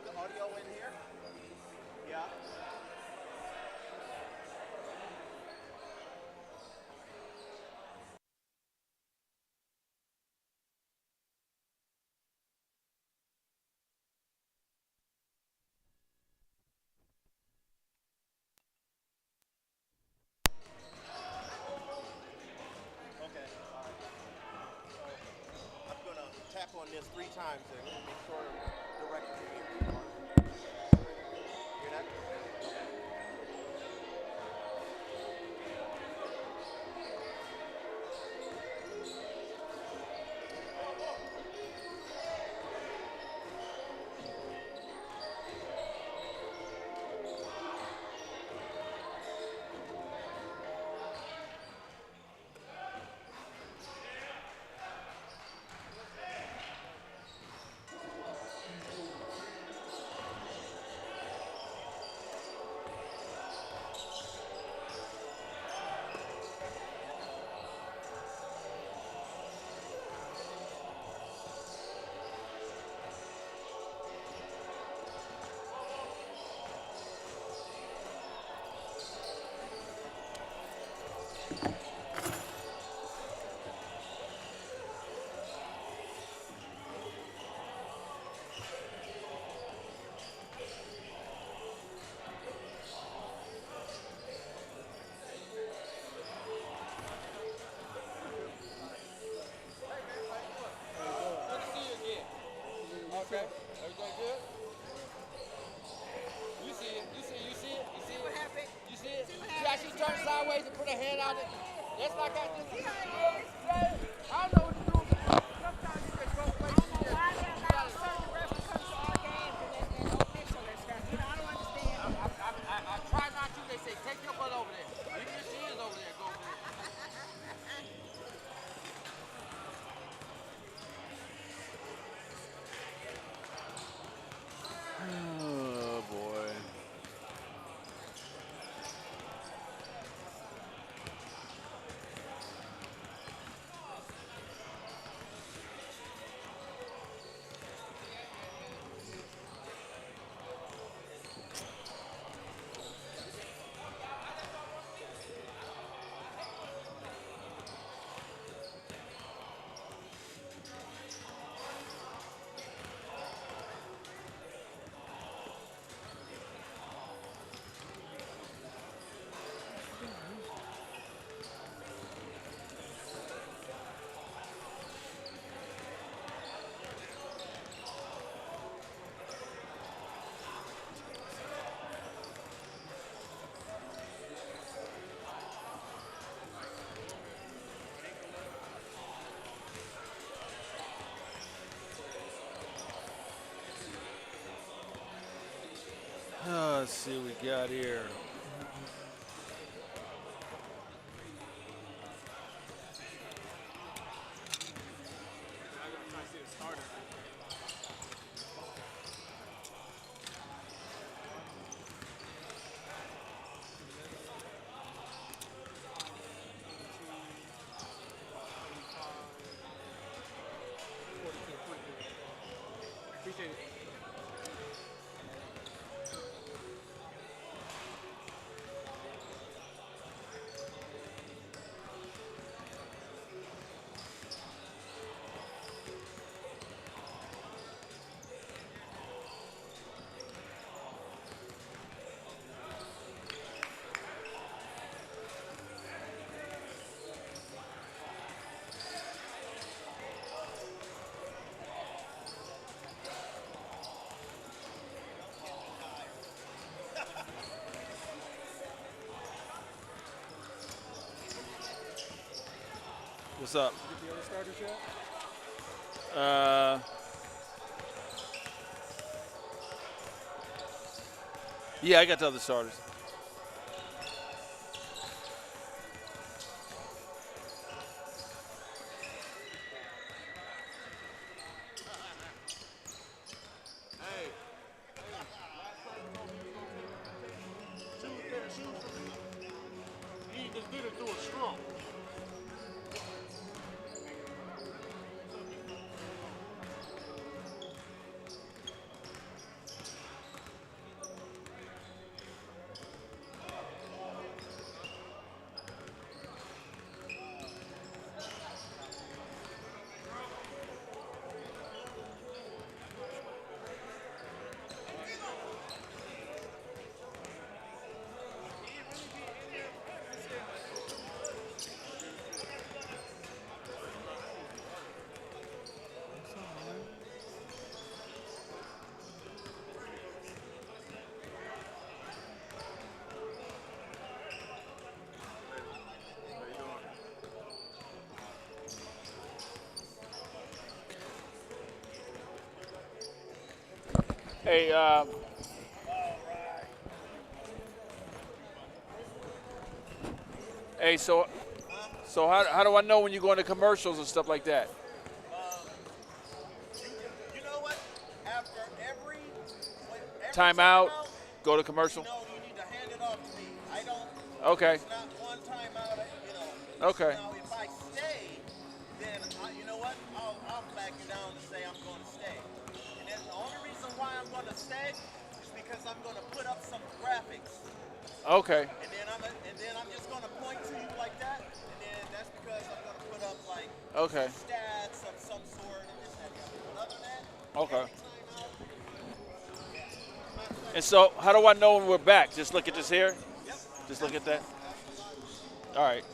the audio in here? Yeah. Okay. All right. So I'm gonna tap on this 3 times and make sure the record can hear you. Hear that? Okay. Everything good? You see it. You see it. You see it. You see what happened? You see it? See how she turned sideways and put her hand out it? That's like I just see how it is. I know what to do. Sometimes you just go places. I don't know why they allow certain referees come to our games and official and stuff. You know, I don't understand. I try not to. They say, take your butt over there. Leave your shins over there. Go over there. Oh boy. Let's see what we got here. Appreciate it. What's up? Did you get the other starters yet? Yeah, I got the other starters. He just did it through a straw. Hey, hey, so how do I know when you go into commercials and stuff like that? You know what? After every Timeout, timeout, go to commercial. you need to hand it off to me. I don't. Okay. It's not one timeout. Okay. Now, if I stay, then you know what? I'll flag you down and say I'm going to stay. And then the only reason why I'm going to stay is because I'm going to put up some graphics. Okay. And then I'm just going to point to you like that. And then that's because I'm going to put up like Okay. stats of some sort and this and that. But other than that, Okay. every timeout. And so, how do I know when we're back? Just look at this here. Just look at that. All right.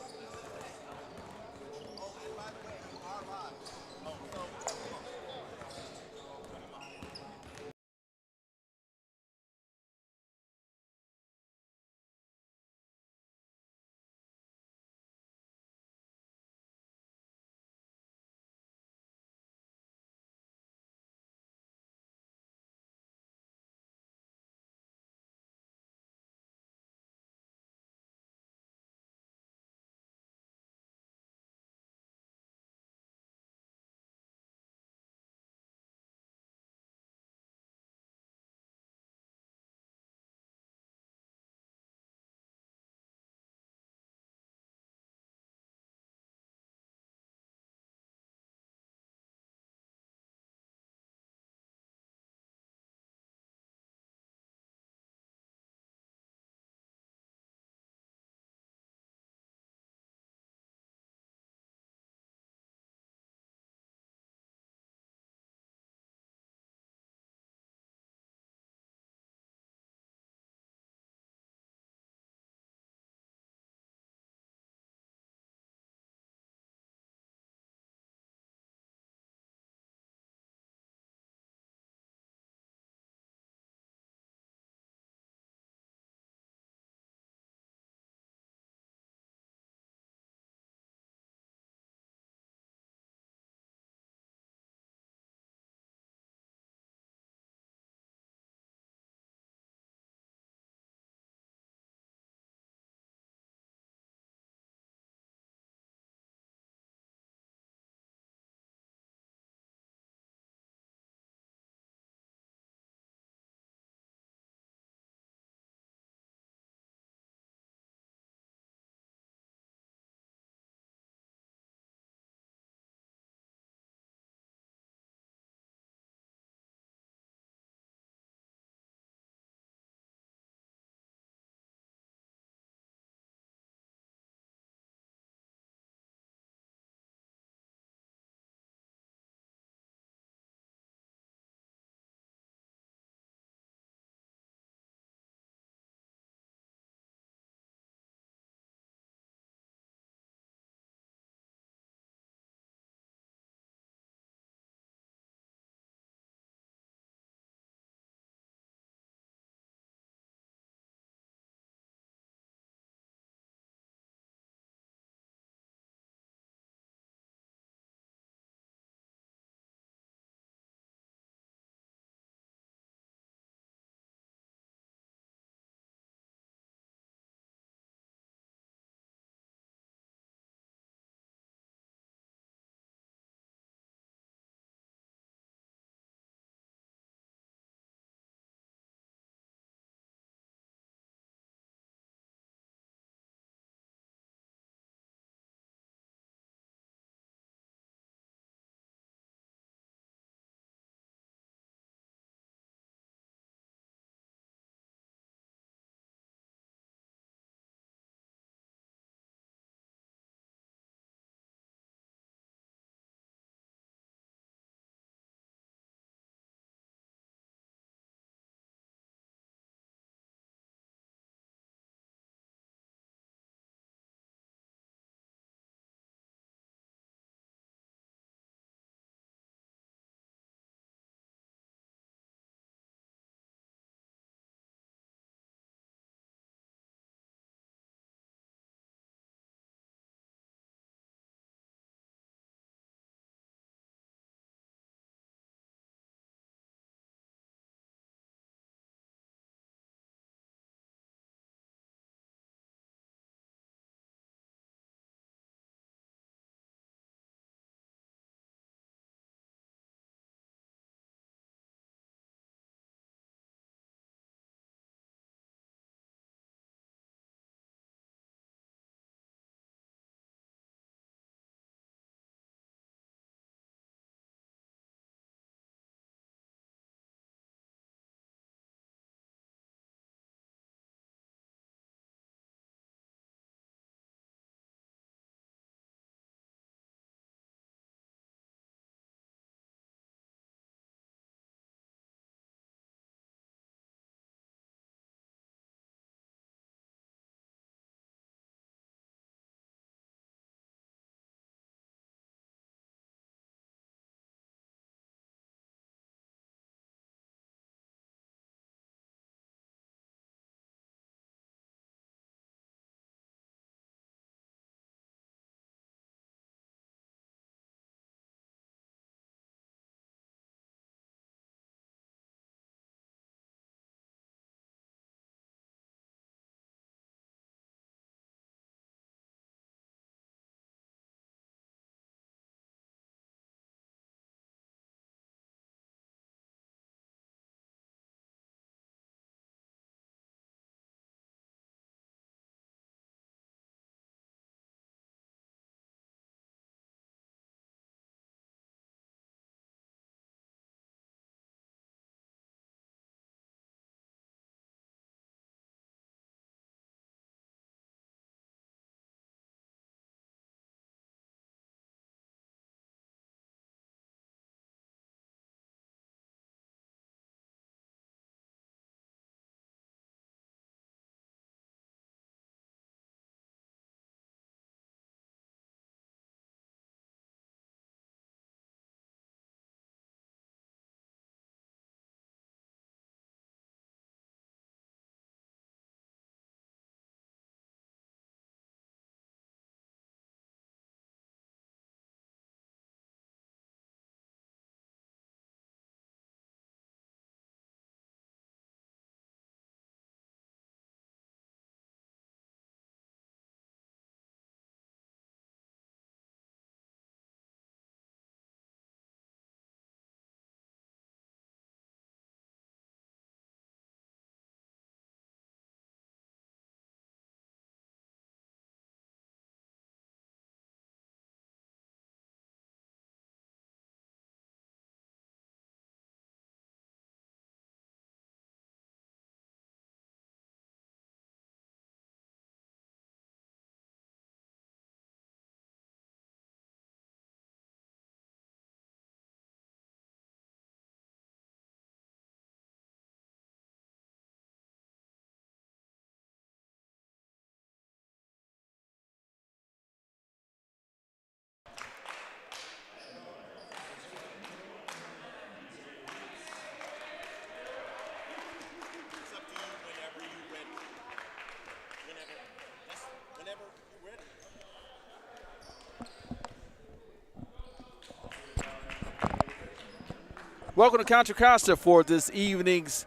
Welcome to Contra Costa for this evening's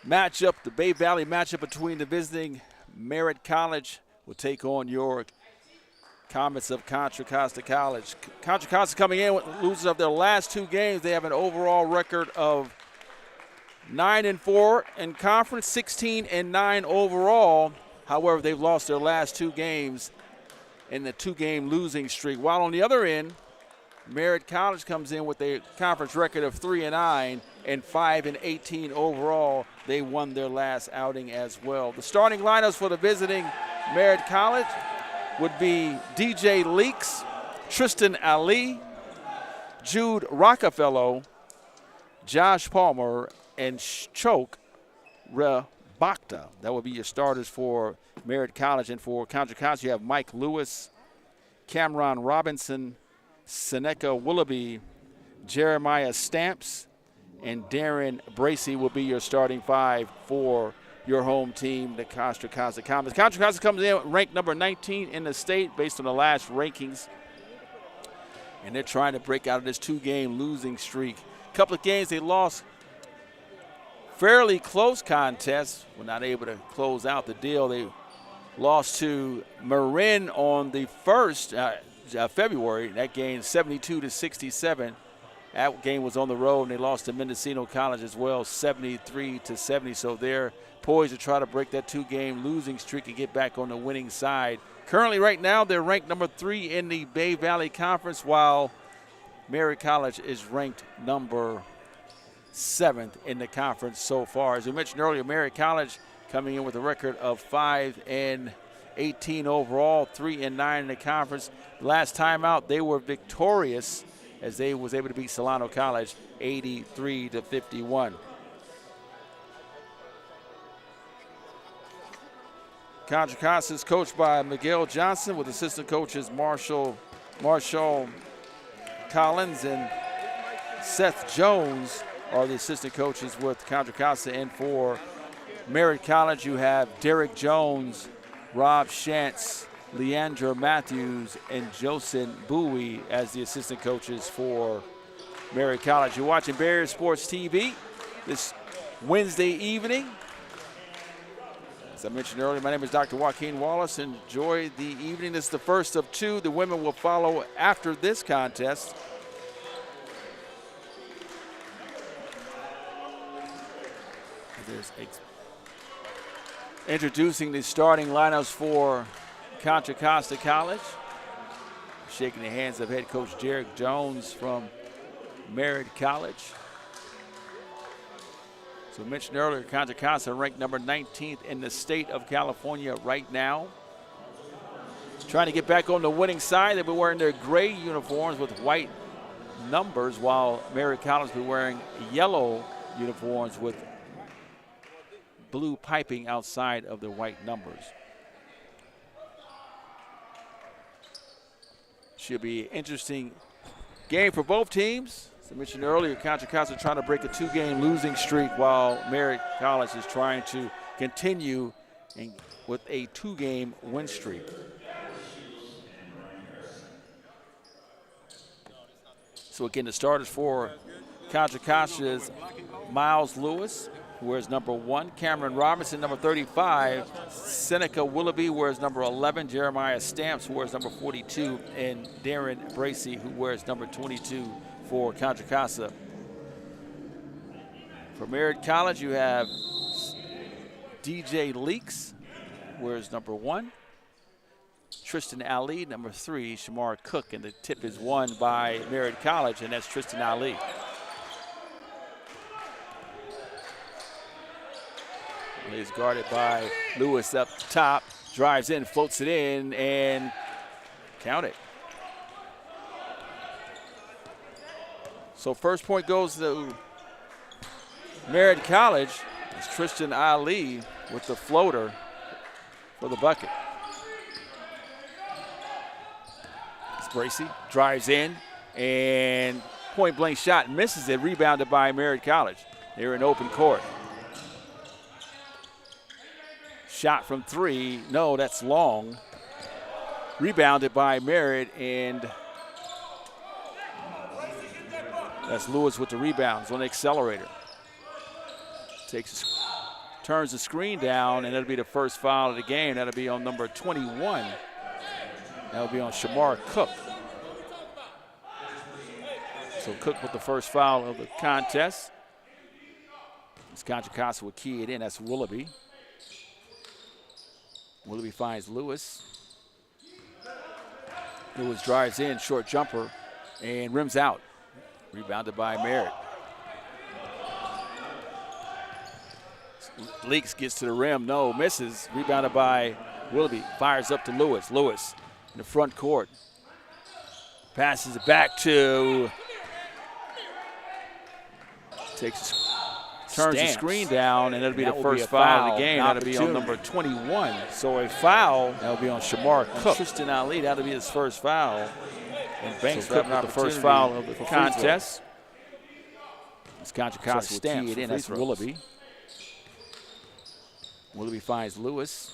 matchup, the Bay Valley matchup between the visiting Merritt College will take on your Comets of Contra Costa College. Contra Costa coming in with losers of their last 2 games. They have an overall record of 9-4 in conference, 16-9 overall. However, they've lost their last 2 games in the 2-game losing streak. While on the other end, Merritt College comes in with a conference record of 3-9 and 5-18 overall. They won their last outing as well. The starting lineups for the visiting Merritt College would be DJ Leaks, Tristan Ali, Jude Rockefeller, Josh Palmer, and Choke Rabakta. That would be your starters for Merritt College. And for Contra Costa, you have Mike Lewis, Cameron Robinson, Seneca Willoughby, Jeremiah Stamps, and Darren Bracey will be your starting 5 for your home team, the Contra Costa Comets. Contra Costa comes in ranked number 19 in the state based on the last rankings. And they're trying to break out of this 2-game losing streak. A couple of games they lost, fairly close contests. Were not able to close out the deal. They lost to Merritt on the 1st February. That game 72-67. That game was on the road, and they lost to Mendocino College as well, 73-70. So they're poised to try to break that 2-game losing streak and get back on the winning side. Currently, right now, they're ranked number 3 in the Bay Valley Conference, while Merritt College is ranked number 7th in the conference so far. As we mentioned earlier, Merritt College coming in with a record of 5-18 overall, 3-9 in the conference. Last time out, they were victorious as they was able to beat Solano College 83-51. Contra Costa is coached by Miguel Johnson with assistant coaches Marshall Collins and Seth Jones are the assistant coaches with Contra Costa. And for Merritt College, you have Derek Jones, Rob Shantz, Leandra Matthews, and Joseph Bowie as the assistant coaches for Merritt College. You're watching Barrier Sports TV this Wednesday evening. As I mentioned earlier, my name is Dr. Joaquin Wallace. Enjoy the evening. This is the first of 2. The women will follow after this contest. Introducing the starting lineups for Contra Costa College. Shaking the hands of head coach Derek Jones from Merritt College. So we mentioned earlier, Contra Costa ranked number 19th in the state of California right now. Trying to get back on the winning side. They've been wearing their gray uniforms with white numbers, while Merritt College will be wearing yellow uniforms with blue piping outside of their white numbers. Should be an interesting game for both teams. As I mentioned earlier, Contra Costa trying to break a 2-game losing streak, while Merritt College is trying to continue with a 2-game win streak. So again, the starters for Contra Costa is Miles Lewis, who wears number 1, Cameron Robinson, number 35, Seneca Willoughby wears number 11, Jeremiah Stamps wears number 42, and Darren Bracey, who wears number 22 for Contra Costa. For Merritt College, you have DJ Leaks, wears number 1, Tristan Ali, number 3, Shamar Cook, and the tip is won by Merritt College, and that's Tristan Ali. Is guarded by Lewis up top, drives in, floats it in, and count it. So first point goes to Merritt College. It's Tristan Ali with the floater for the bucket. It's Bracey, drives in, and point blank shot, misses it, rebounded by Merritt College. They're in open court. Shot from 3, no, that's long. Rebounded by Merritt, and That's Lewis with the rebounds on the accelerator. Turns the screen down, and that'll be the first foul of the game. That'll be on number 21. That'll be on Shamar Cook. So Cook with the first foul of the contest. It's Costa will key it in. That's Willoughby. Willoughby finds Lewis. Lewis drives in, short jumper, and rims out. Rebounded by Merritt. Leaks gets to the rim, no, misses. Rebounded by Willoughby. Fires up to Lewis. Lewis in the front court. Passes it back to. Turns the screen down, and that'll be the first foul of the game. That'll be on number 21. So a foul. That'll be on Shamar Cook. Tristan Ali, that'll be his first foul. And Banks Cook with the first foul of the contest. It's Contra will key it in. That's Willoughby. Willoughby finds Lewis.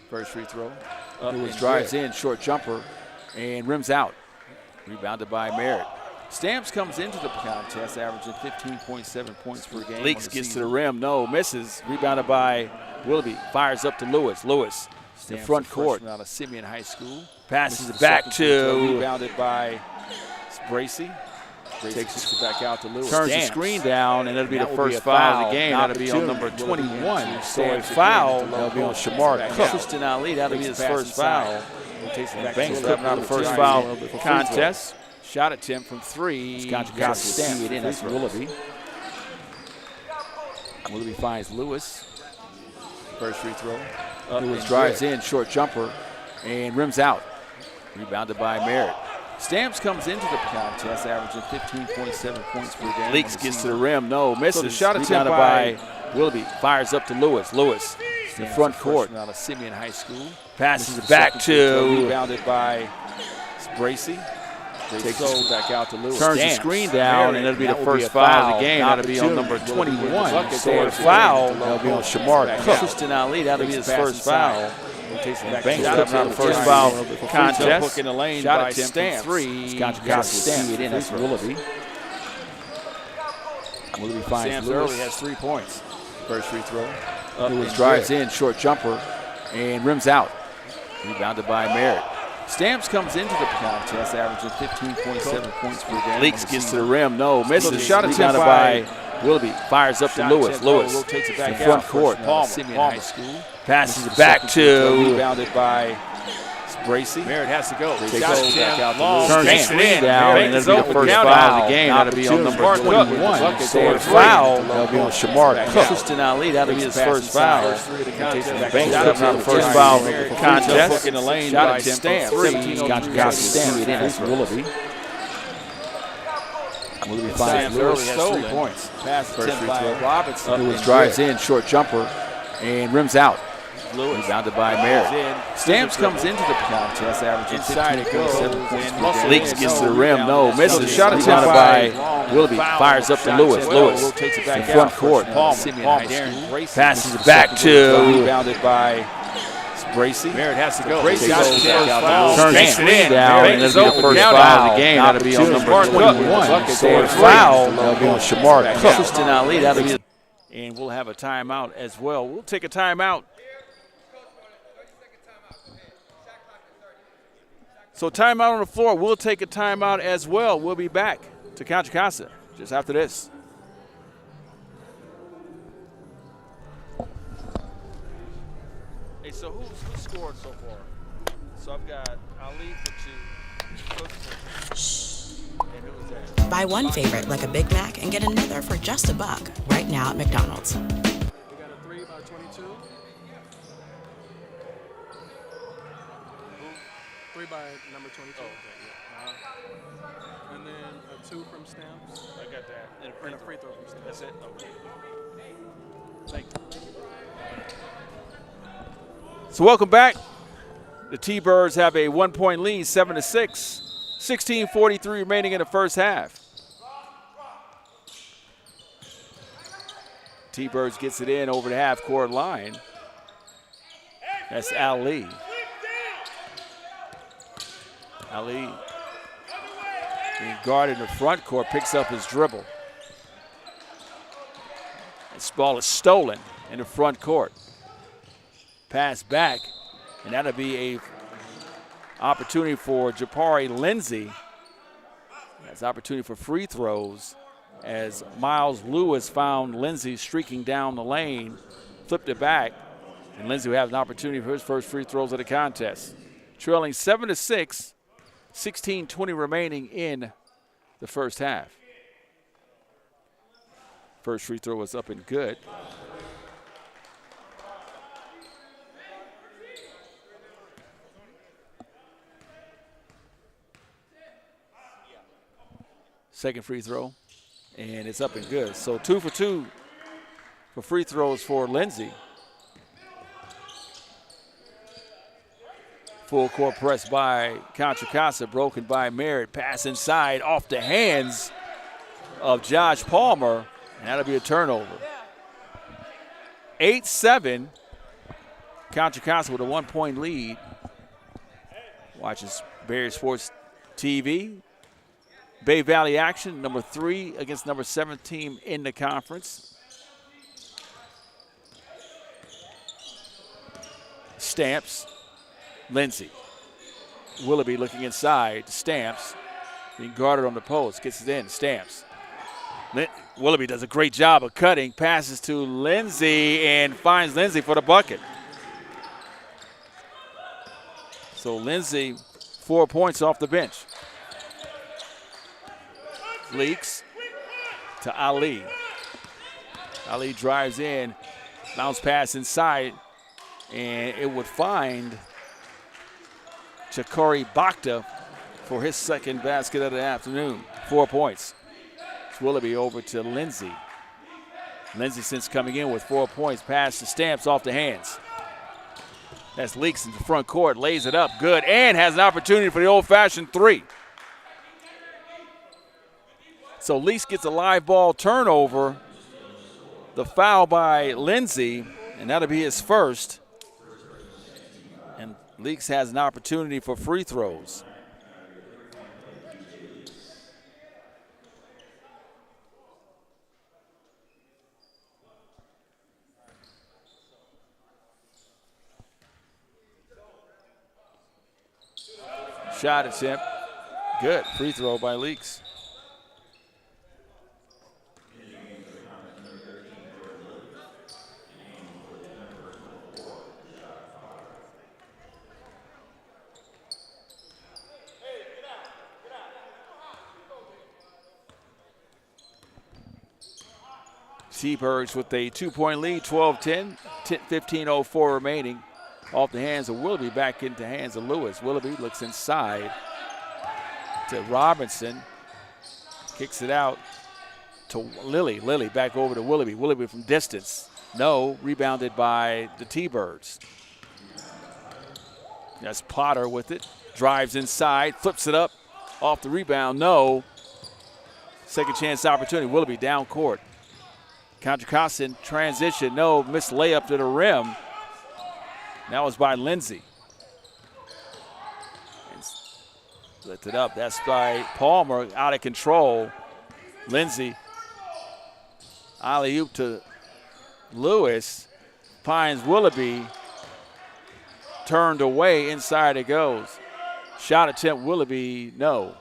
First free throw. Lewis drives in, short jumper, and rims out. Rebounded by Merritt. Stamps comes into the contest, averaging 15.7 points per game. Leaks gets to the rim, no, misses. Rebounded by Willoughby. Fires up to Lewis. Lewis in the front court. Out of Simeon High School. Passes it back to. Rebounded by Bracey. Takes it back out to Lewis. Turns the screen down, and that'll be the first foul of the game. That'll be on number 21. So a foul. That'll be on Shamar Cook. Tristan Ali, that'll be his first foul. Banks Cook with the first foul of the contest. Shot attempt from three. Contra will key it in. That's Willoughby. Willoughby finds Lewis. First free throw. Lewis drives in, short jumper, and rims out. Rebounded by Merritt. Stamps comes into the contest, averaging 15.7 points per game. Leaks gets to the rim, no, misses. So shot attempt by Willoughby. Fires up to Lewis. Lewis in the front court. Out of Simeon High School. Passes it back to. Rebounded by Bracey. Takes it back out to Lewis. Turns the screen down, and that'll be the first foul of the game. That'll be on number 21. So a foul. That'll be on Shamar Cook. Tristan Ali, that'll be his first foul. Banks up on the first foul of the contest. Hook in the lane by Stamps. Three. Contra will key it in. That's Willoughby. Willoughby finds Lewis. Has 3 points. First free throw. Lewis drives in, short jumper, and rims out. Rebounded by Merritt. Stamps comes into the contest, averaging 15.7 points per game. Leaks gets to the rim, no, misses. Shot attempt by Willoughby. Fires up to Lewis. Lewis takes it back in front court. Simeon High School. Passes it back to. Rebounded by Bracey. Merritt has to go. Takes it back out to Lewis. Turns the screen down, and that'll be the first foul of the game. That'll be on number 21. So a foul. That'll be on Shamar Cook. Tristan Ali, that'll be his first foul. Banks up on the first foul of the contest. Hook in the lane by Stamps. Contra will key it in. That's Willoughby. Willoughby finds Lewis. Has 3 points. Pass first free throw. Robinson. Lewis drives in, short jumper, and rims out. Lewis. Rebounded by Merritt. Stamps comes into the contest, averaging 15.7 points per game. Leaks gets to the rim, no, misses. Shot attempt by Willoughby. Fires up to Lewis. Lewis in front court. Simeon High School. Passes it back to. Rebounded by Bracey. Merritt has to go. Bracey turns the screen down, and that'll be the first foul of the game. That'll be on number 21. So a foul. That'll be on Shamar Cook. Tristan Ali, that'll be. And we'll have a timeout as well. We'll take a timeout. So timeout on the floor. We'll take a timeout as well. We'll be back to Contra Costa just after this. Hey, so who scored so far? So I've got Ali for 2, Cook for 2, and who was that? Buy one favorite like a Big Mac and get another for just $1 right now at McDonald's. We got a 3 by 22. 3 by number 22. Oh, okay, yeah. And then a 2 from Stamps. I got that. And a free throw from Stamps. That's it? Okay. Thank you. So welcome back. The T-Birds have a 1-point lead, 7-6. 16:43 remaining in the first half. T-Birds gets it in over the half-court line. That's Ali. Ali Being guarded in the front court, picks up his dribble. This ball is stolen in the front court. Pass back, and that'll be a opportunity for Jabari Lindsay. That's opportunity for free throws as Miles Lewis found Lindsay streaking down the lane, flipped it back, and Lindsay will have an opportunity for his first free throws of the contest. Trailing 7-6, 16:20 remaining in the first half. First free throw was up and good. Second free throw, and it's up and good. So 2 for 2 for free throws for Lindsay. Full court press by Contra, broken by Merritt. Pass inside off the hands of Josh Palmer, and that'll be a turnover. 8-7, Contra with a 1-point lead. Watches Barrier Sports TV. Bay Valley action, number 3 against number 7 team in the conference. Stamps, Lindsay. Willoughby looking inside, Stamps, being guarded on the post, gets it in, Stamps. Willoughby does a great job of cutting, passes to Lindsay, and finds Lindsay for the bucket. So Lindsay, 4 points off the bench. Leaks to Ali. Ali drives in, bounce pass inside, and it would find Chakori Bhakta for his second basket of the afternoon. 4 points. It's Willoughby over to Lindsay. Lindsay since coming in with 4 points, pass to Stamps off the hands. That's Leaks in the front court, lays it up good, and has an opportunity for the old-fashioned 3. So Leaks gets a live ball turnover. The foul by Lindsay, and that'll be his first. And Leaks has an opportunity for free throws. Shot attempt. Good. Free throw by Leaks. T-Birds with a 2-point lead, 12-10, 15:04 remaining. Off the hands of Willoughby, back into hands of Lewis. Willoughby looks inside to Robinson. Kicks it out to Lilly. Lilly back over to Willoughby. Willoughby from distance. No, rebounded by the T-Birds. That's Potter with it. Drives inside, flips it up. Off the rebound, no. Second chance opportunity. Willoughby down court. Contra in transition, no, missed layup to the rim. That was by Lindsay. Lifted up, that's by Palmer, out of control. Lindsay, alley-oop to Lewis, finds Willoughby, turned away, inside it goes. Shot attempt, Willoughby, no.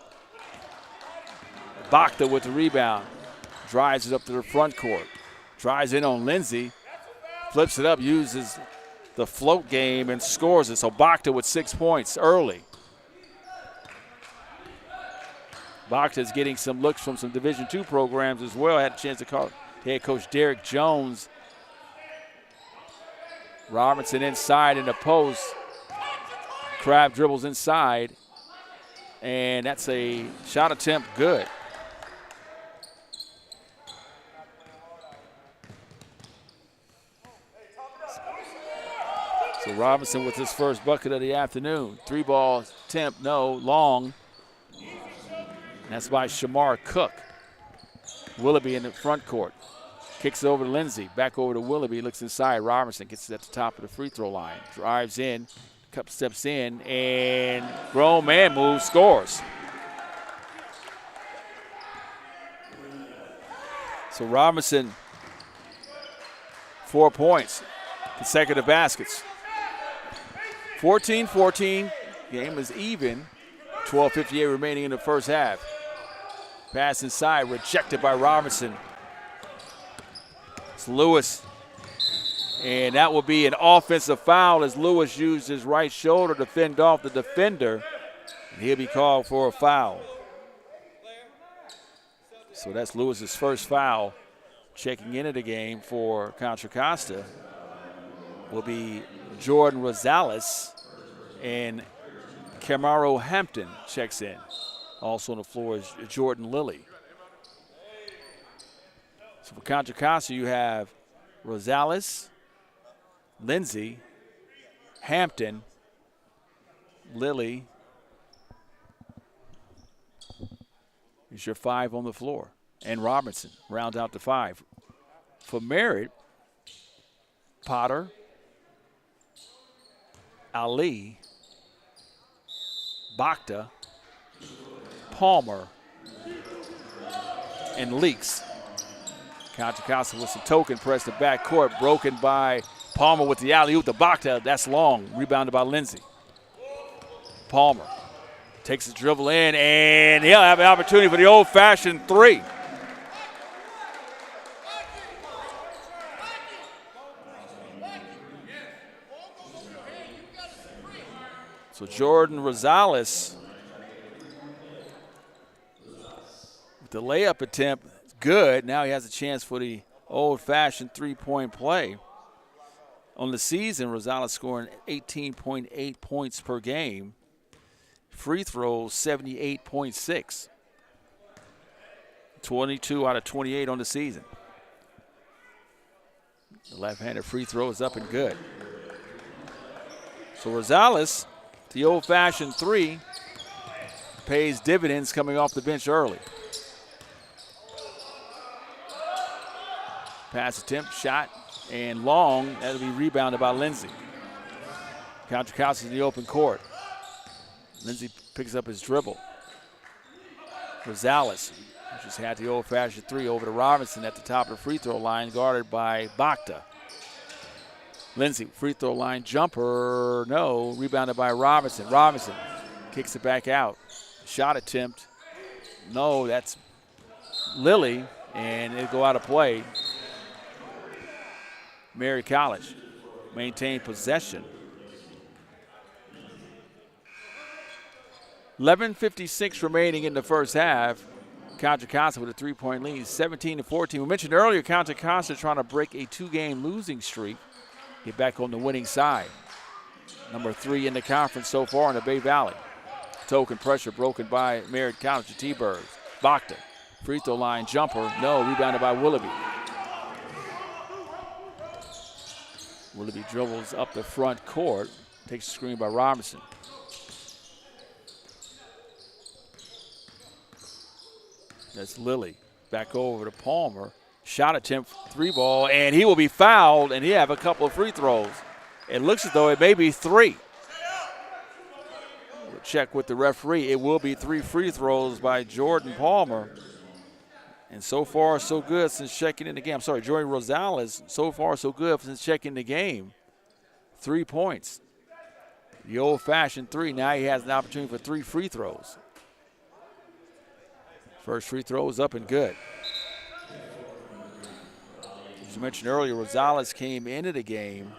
Bhakta with the rebound, drives it up to the front court. Drives in on Lindsay, flips it up, uses the float game and scores it. So Bhakta with 6 points early. Bhakta is getting some looks from some Division II programs as well. Had a chance to call head coach Derek Jones. Robinson inside in the post. Crab dribbles inside. And that's a shot attempt good. So Robinson with his first bucket of the afternoon. 3-ball attempt, no, long. And that's by Shamar Cook. Willoughby in the front court. Kicks it over to Lindsay. Back over to Willoughby. Looks inside. Robinson gets it at the top of the free throw line. Drives in. Couple steps in. And grown man moves. Scores. So Robinson, 4 points, consecutive baskets. 14-14, game is even. 12:58 remaining in the first half. Pass inside, rejected by Robinson. It's Lewis. And that will be an offensive foul as Lewis used his right shoulder to fend off the defender. And he'll be called for a foul. So that's Lewis's first foul. Checking into the game for Contra Costa will be Jordan Rosales, and Camaro Hampton checks in. Also on the floor is Jordan Lilly. So for Contra Costa, you have Rosales, Lindsay, Hampton, Lilly. Is your 5 on the floor. And Robinson rounds out to 5. For Merritt, Potter, Ali, Bakta, Palmer, and Leaks. Contra Costa with some token press to backcourt, broken by Palmer with the alley-oop to Bakta. That's long, rebounded by Lindsay. Palmer takes his dribble in, and he'll have an opportunity for the old-fashioned 3. So Jordan Rosales with the layup attempt, good. Now he has a chance for the old-fashioned three-point play. On the season, Rosales scoring 18.8 points per game. Free throws, 78.6. 22 out of 28 on the season. The left-handed free throw is up and good. So Rosales, the old-fashioned 3, pays dividends coming off the bench early. Pass attempt, shot, and long. That'll be rebounded by Lindsay. Contra Costa in the open court. Lindsay picks up his dribble. Rosales just had the old-fashioned 3 over to Robinson at the top of the free throw line, guarded by Bakta. Lindsay, free throw line jumper, no, rebounded by Robinson. Robinson kicks it back out. Shot attempt, no, that's Lilly, and it'll go out of play. Merritt College maintain possession. 11:56 remaining in the first half. Contra Costa with a 3-point lead, 17-14. We mentioned earlier Contra Costa trying to break a 2-game losing streak, get back on the winning side. Number 3 in the conference so far in the Bay Valley. Token pressure broken by Merritt College, the T-Birds. Bakta, free throw line jumper, no, rebounded by Willoughby. Willoughby dribbles up the front court, takes a screen by Robinson. That's Lilly. Back over to Palmer. Shot attempt, 3-ball, and he will be fouled, and he have a couple of free throws. It looks as though it may be 3. We'll check with the referee. It will be 3 free throws by Jordan Palmer. And so far, so good since checking in the game. I'm sorry, Jordan Rosales, so far, so good since checking the game. 3 points. The old-fashioned 3. Now he has an opportunity for 3 free throws. First free throw is up and good. As I mentioned earlier, Rosales came into the game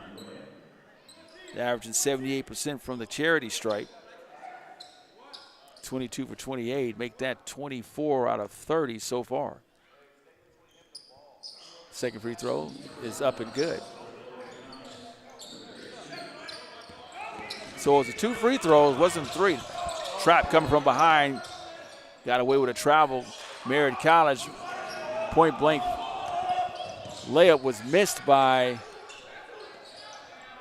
averaging 78% from the charity stripe. 22 for 28, make that 24 out of 30 so far. Second free throw is up and good. So it was 2 free throws, wasn't 3. Trap coming from behind. Got away with a travel. Merritt College point blank layup was missed by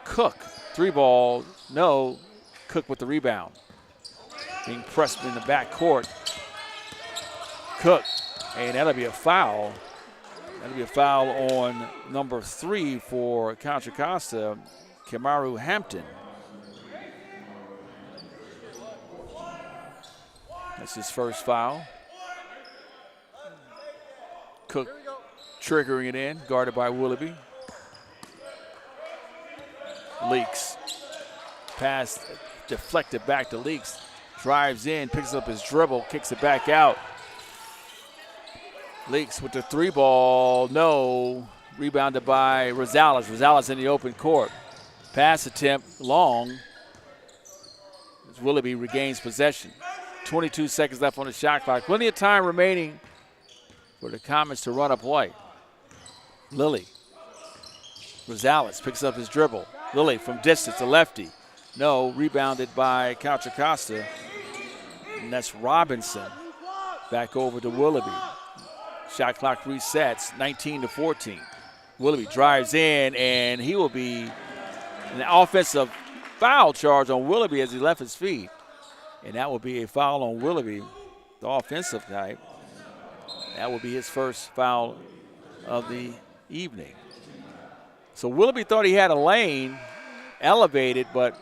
Cook. 3-ball, no. Cook with the rebound. Being pressed in the back court. Cook, and that'll be a foul. That'll be a foul on number 3 for Contra Costa, Kamaru Hampton. That's his first foul. Cook triggering it in, guarded by Willoughby. Leaks. Pass deflected back to Leaks. Drives in, picks up his dribble, kicks it back out. Leaks with the 3-ball, no. Rebounded by Rosales. Rosales in the open court. Pass attempt, long. As Willoughby regains possession. 22 seconds left on the shot clock. Plenty of time remaining for the Comets to run a play. Lilly. Rosales picks up his dribble. Lilly from distance, a lefty. No, rebounded by Costa. And that's Robinson. Back over to Willoughby. Shot clock resets, 19-14. Willoughby drives in, and he will be an offensive foul charge on Willoughby as he left his feet. And that will be a foul on Willoughby, the offensive type. That will be his first foul of the evening. So Willoughby thought he had a lane elevated, but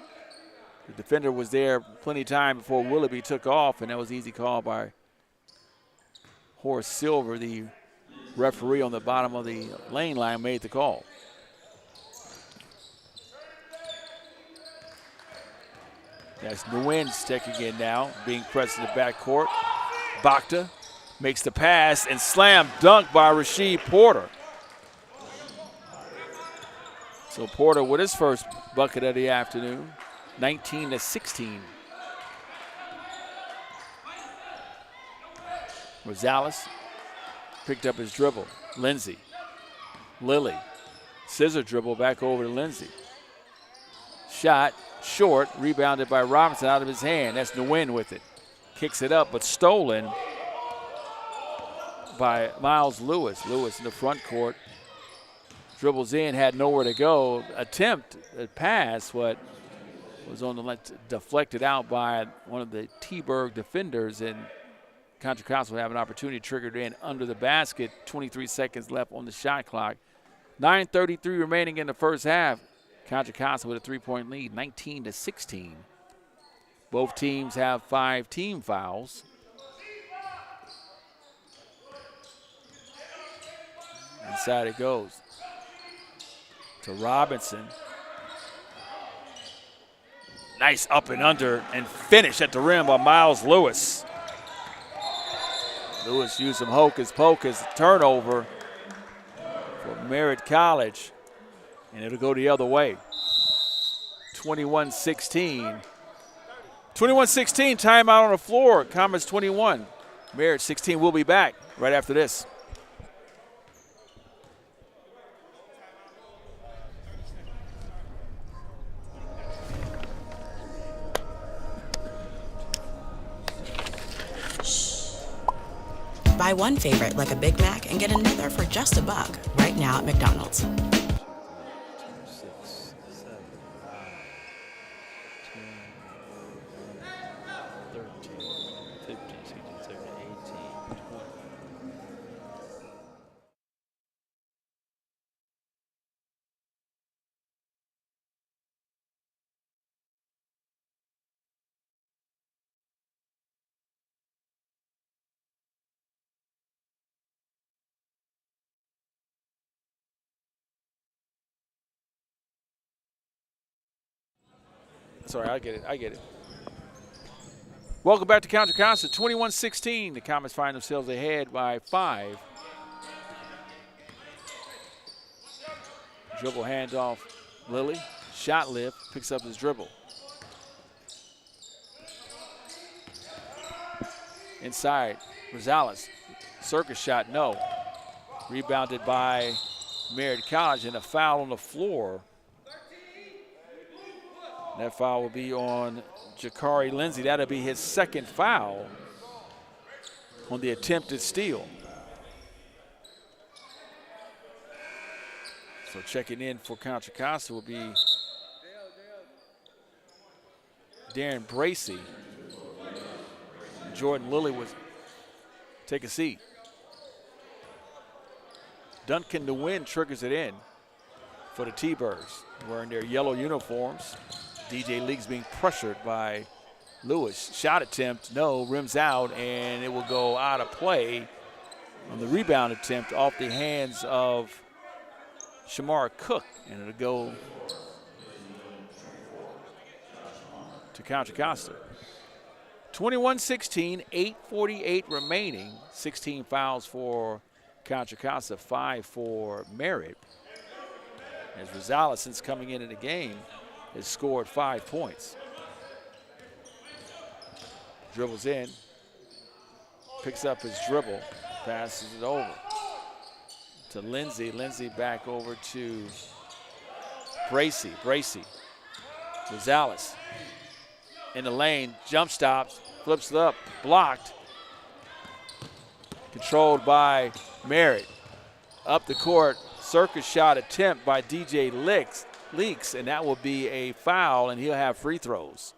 the defender was there plenty of time before Willoughby took off, and that was an easy call by Horace Silver, the referee on the bottom of the lane line, made the call. That's Nguyen's checking in now, being pressed in the backcourt. Bakta makes the pass and slam dunk by Rasheed Porter. So Porter with his first bucket of the afternoon, 19-16. Rosales picked up his dribble. Lindsey. Lilly. Scissor dribble back over to Lindsey. Shot short, rebounded by Robinson out of his hand. That's Nguyen with it. Kicks it up, but stolen by Miles Lewis. Lewis in the front court. Dribbles in, had nowhere to go. Attempt a pass, what was on the left, deflected out by one of the T-Berg defenders, and Contra will have an opportunity triggered in under the basket. 23 seconds left on the shot clock. 9:33 remaining in the first half. Contra with a 3-point lead, 19-16. Both teams have 5 team fouls. Inside it goes to Robinson. Nice up and under and finish at the rim by Miles Lewis. Lewis used some hocus pocus, turnover for Merritt College, and it'll go the other way. 21-16. 21-16, timeout on the floor. Comets 21, Merritt 16. We'll be back right after this. Buy one favorite like a Big Mac and get another for just $1 right now at McDonald's. 6, 7, 10, 13, 15, 16, 17, 18, 20. Sorry, I get it. Welcome back to Contra Costa, 21-16. The Comets find themselves ahead by 5. Dribble handoff, Lilly. Shot lift, picks up his dribble. Inside, Rosales. Circus shot, no. Rebounded by Merritt College, and a foul on the floor. That foul will be on Jakari Lindsey. That'll be his second foul on the attempted steal. So checking in for Contra Costa will be Darren Bracey. Jordan Lilly would take a seat. Duncan Nguyen triggers it in for the T-Birds, wearing their yellow uniforms. DJ League's being pressured by Lewis. Shot attempt, no, rims out, and it will go out of play. on the rebound attempt off the hands of Shamar Cook, and it'll go to Contra Costa. 21-16, 8:48 remaining. 16 fouls for Contra Costa, 5 for Merritt. As Rosales, since coming into the game, has scored 5 points. Dribbles in, picks up his dribble, passes it over to Lindsay. Lindsay back over to Bracy. Rosales in the lane, jump stops, flips it up, blocked. Controlled by Merritt. Up the court, circus shot attempt by DJ Leaks, and that will be a foul, and he'll have free throws.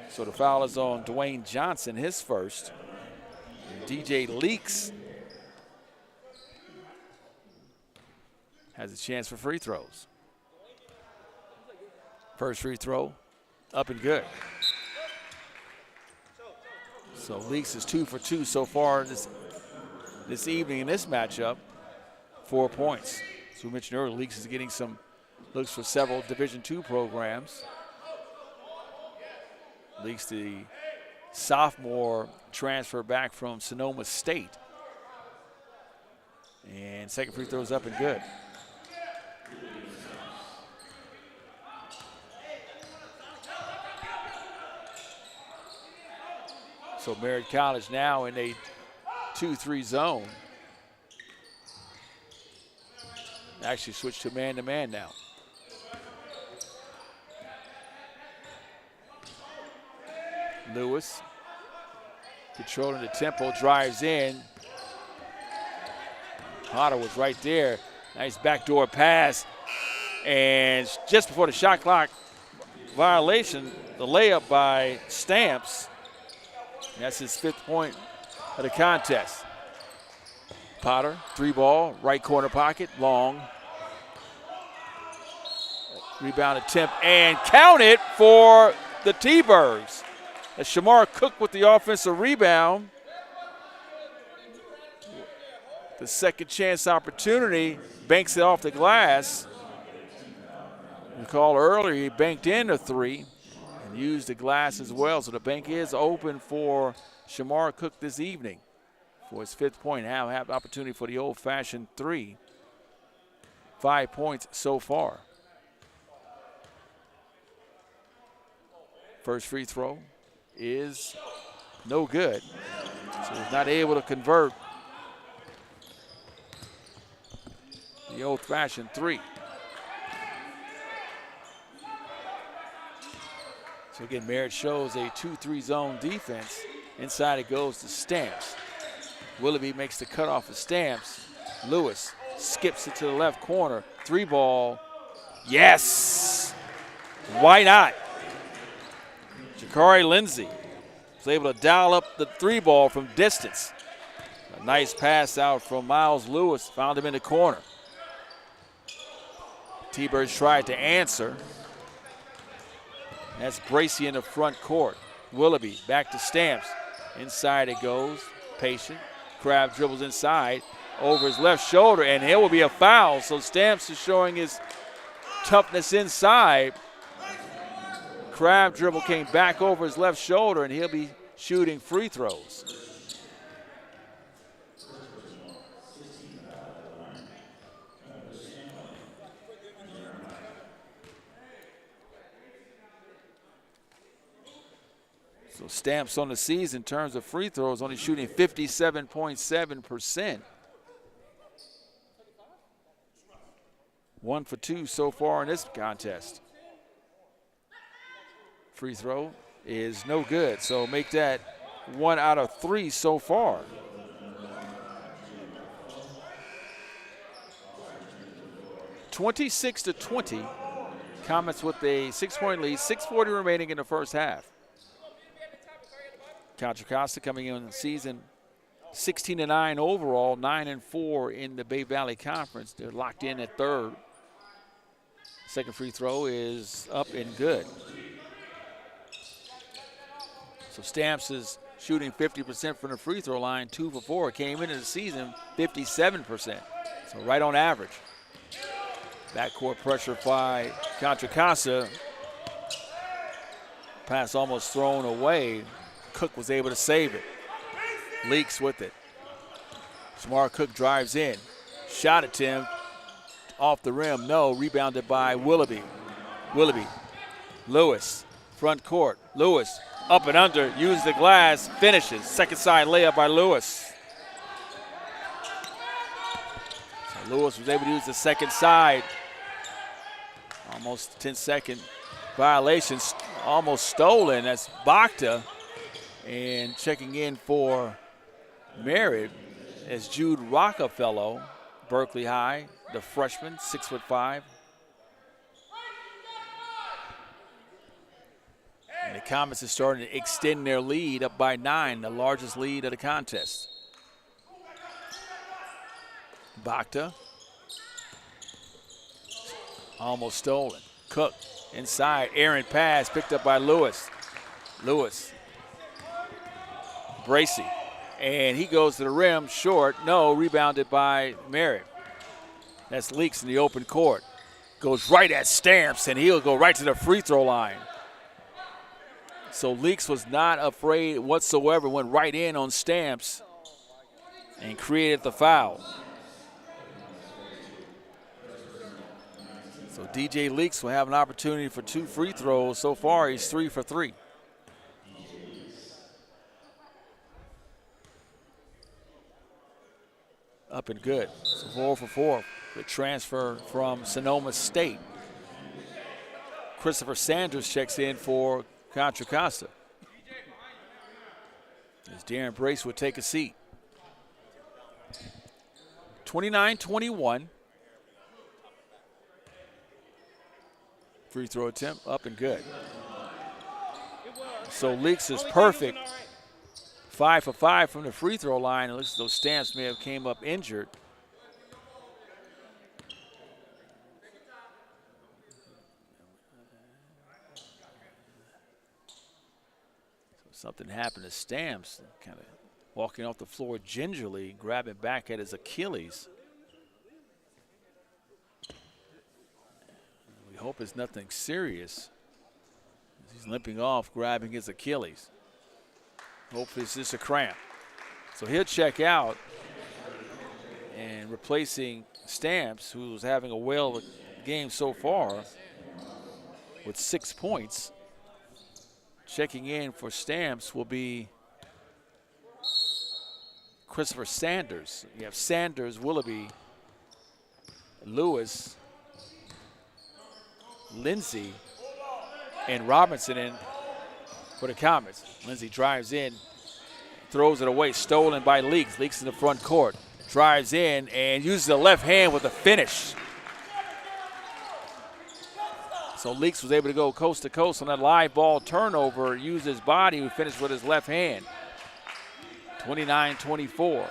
So the foul is on Dwayne Johnson, his first. DJ Leaks has a chance for free throws. First free throw, up and good. So Leaks is 2 for 2 so far this evening in this matchup, 4 points. As we mentioned earlier, Leaks is getting some looks for several Division II programs. Leaks, the sophomore, transfer back from Sonoma State. And second free throw is up and good. So Merritt College now in a 2-3 zone. Actually switched to man-to-man now. Lewis controlling the tempo, drives in. Potter was right there. Nice backdoor pass. And just before the shot clock violation, the layup by Stamps. That's his 5th point of the contest. Potter, 3-ball, right corner pocket, long. Rebound attempt and count it for the T-Birds. As Shamar Cook with the offensive rebound. The second chance opportunity, banks it off the glass. Recall earlier he banked in a 3 and used the glass as well. So the bank is open for Shamar Cook this evening for his 5th point. Now have opportunity for the old-fashioned 3. 5 points so far. First free throw is no good. So he's not able to convert the old-fashioned 3. So again, Merritt shows a 2-3 zone defense. Inside it goes to Stamps. Willoughby makes the cutoff of Stamps. Lewis skips it to the left corner. 3-ball. Yes! Why not? Jakari Lindsay was able to dial up the 3-ball from distance. A nice pass out from Miles Lewis. Found him in the corner. T-Birds tried to answer. That's Bracy in the front court. Willoughby back to Stamps. Inside it goes. Patient. Crab dribbles inside over his left shoulder, and it will be a foul. So Stamps is showing his toughness inside. Crab dribble came back over his left shoulder, and he'll be shooting free throws. So Stamps on the season in terms of free throws, only shooting 57.7%. 1 for 2 so far in this contest. Free throw is no good, so make that 1 out of 3 so far. (26-20). Comets with a 6-point lead, 6:40 remaining in the first half. Contra Costa coming in the season 16-9 overall, 9-4 in the Bay Valley Conference. They're locked in at 3rd. Second free throw is up and good. So Stamps is shooting 50% from the free throw line, 2 for 4. Came into the season 57%. So right on average. Backcourt pressure by Contra Costa. Pass almost thrown away. Cook was able to save it. Leaks with it. Smart Cook drives in. Shot attempt off the rim. No. Rebounded by Willoughby. Lewis. Front court. Lewis up and under. Uses the glass. Finishes. Second side layup by Lewis. So Lewis was able to use the second side. Almost 10-second violations. Almost stolen. That's Bakta. And checking in for Merritt is Jude Rockefeller, Berkeley High, the freshman, 6'5". And the Comets are starting to extend their lead up by 9, the largest lead of the contest. Bakta. Almost stolen. Cook inside, errant pass picked up by Lewis. Bracey, and he goes to the rim, short, no, rebounded by Merritt. That's Leaks in the open court. Goes right at Stamps, and he'll go right to the free throw line. So Leaks was not afraid whatsoever, went right in on Stamps and created the foul. So DJ Leaks will have an opportunity for 2 free throws. So far, he's 3 for 3. Up and good. So 4 for 4. The transfer from Sonoma State. Christopher Sanders checks in for Contra Costa. As Darren Brace would take a seat. 29-21. Free throw attempt, up and good. So Leaks is perfect. 5 for 5 from the free throw line. It looks as though Stamps may have came up injured. So something happened to Stamps, kind of walking off the floor gingerly, grabbing back at his Achilles. We hope it's nothing serious. He's limping off, grabbing his Achilles. Hopefully it's just a cramp. So he'll check out, and replacing Stamps, who was having a whale of a game so far with 6 points. Checking in for Stamps will be Christopher Sanders. You have Sanders, Willoughby, Lewis, Lindsay, and Robinson in for the Comets. Lindsay drives in, throws it away, stolen by Leaks. Leaks in the front court, drives in and uses the left hand with a finish. So Leaks was able to go coast to coast on that live ball turnover, use his body, who finished with his left hand. 29-24.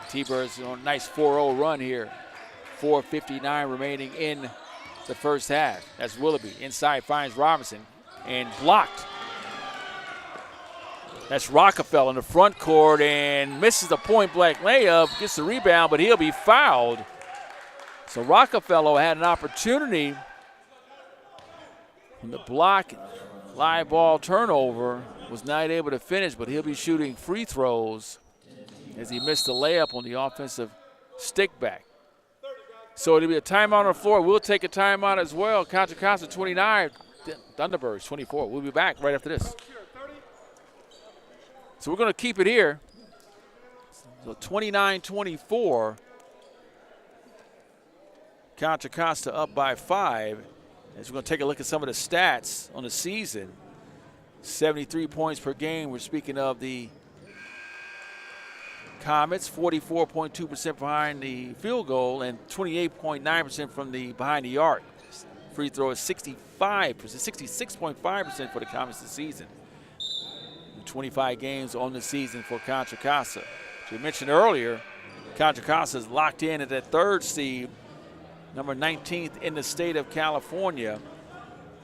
T-Birds on a nice 4-0 run here. 4:59 remaining in the first half. That's Willoughby. Inside finds Robinson and blocked. That's Rockefeller in the front court and misses the point-blank layup, gets the rebound, but he'll be fouled. So Rockefeller had an opportunity from the block, live ball turnover, was not able to finish, but he'll be shooting free throws as he missed the layup on the offensive stick back. So it'll be a timeout on the floor. We'll take a timeout as well. Contra Costa 29, Thunderbirds 24. We'll be back right after this. So we're going to keep it here. So 29-24. Contra Costa up by 5. As we're going to take a look at some of the stats on the season. 73 points per game. We're speaking of the Comets, 44.2% behind the field goal and 28.9% from the behind the arc. Free throw is 66.5% for the Comets this season. 25 games on the season for Contra Costa. As we mentioned earlier, Contra Costa is locked in at that 3rd seed, number 19th in the state of California,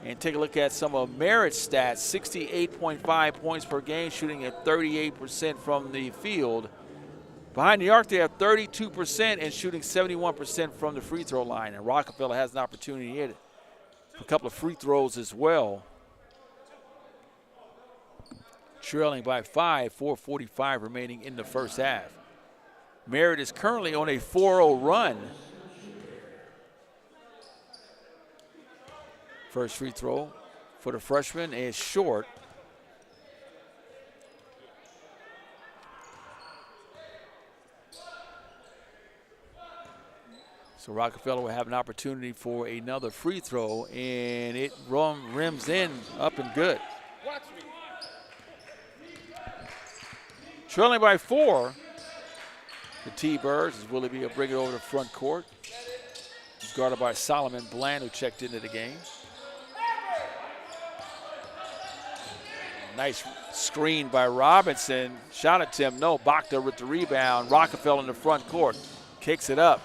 And take a look at some of Merritt's stats. 68.5 points per game, shooting at 38% from the field. Behind the arc, they have 32% and shooting 71% from the free throw line. And Rockefeller has an opportunity to hit it. A couple of free throws as well. Trailing by 5, 4:45 remaining in the first half. Merritt is currently on a 4-0 run. First free throw for the freshman is short. So Rockefeller will have an opportunity for another free throw, and it rims in up and good. Trailing by 4, the T-Birds, as Willoughby will bring it over to front court. He's guarded by Solomon Bland, who checked into the game. Nice screen by Robinson. Shot attempt, no. Bachta with the rebound. Rockefeller in the front court. Kicks it up.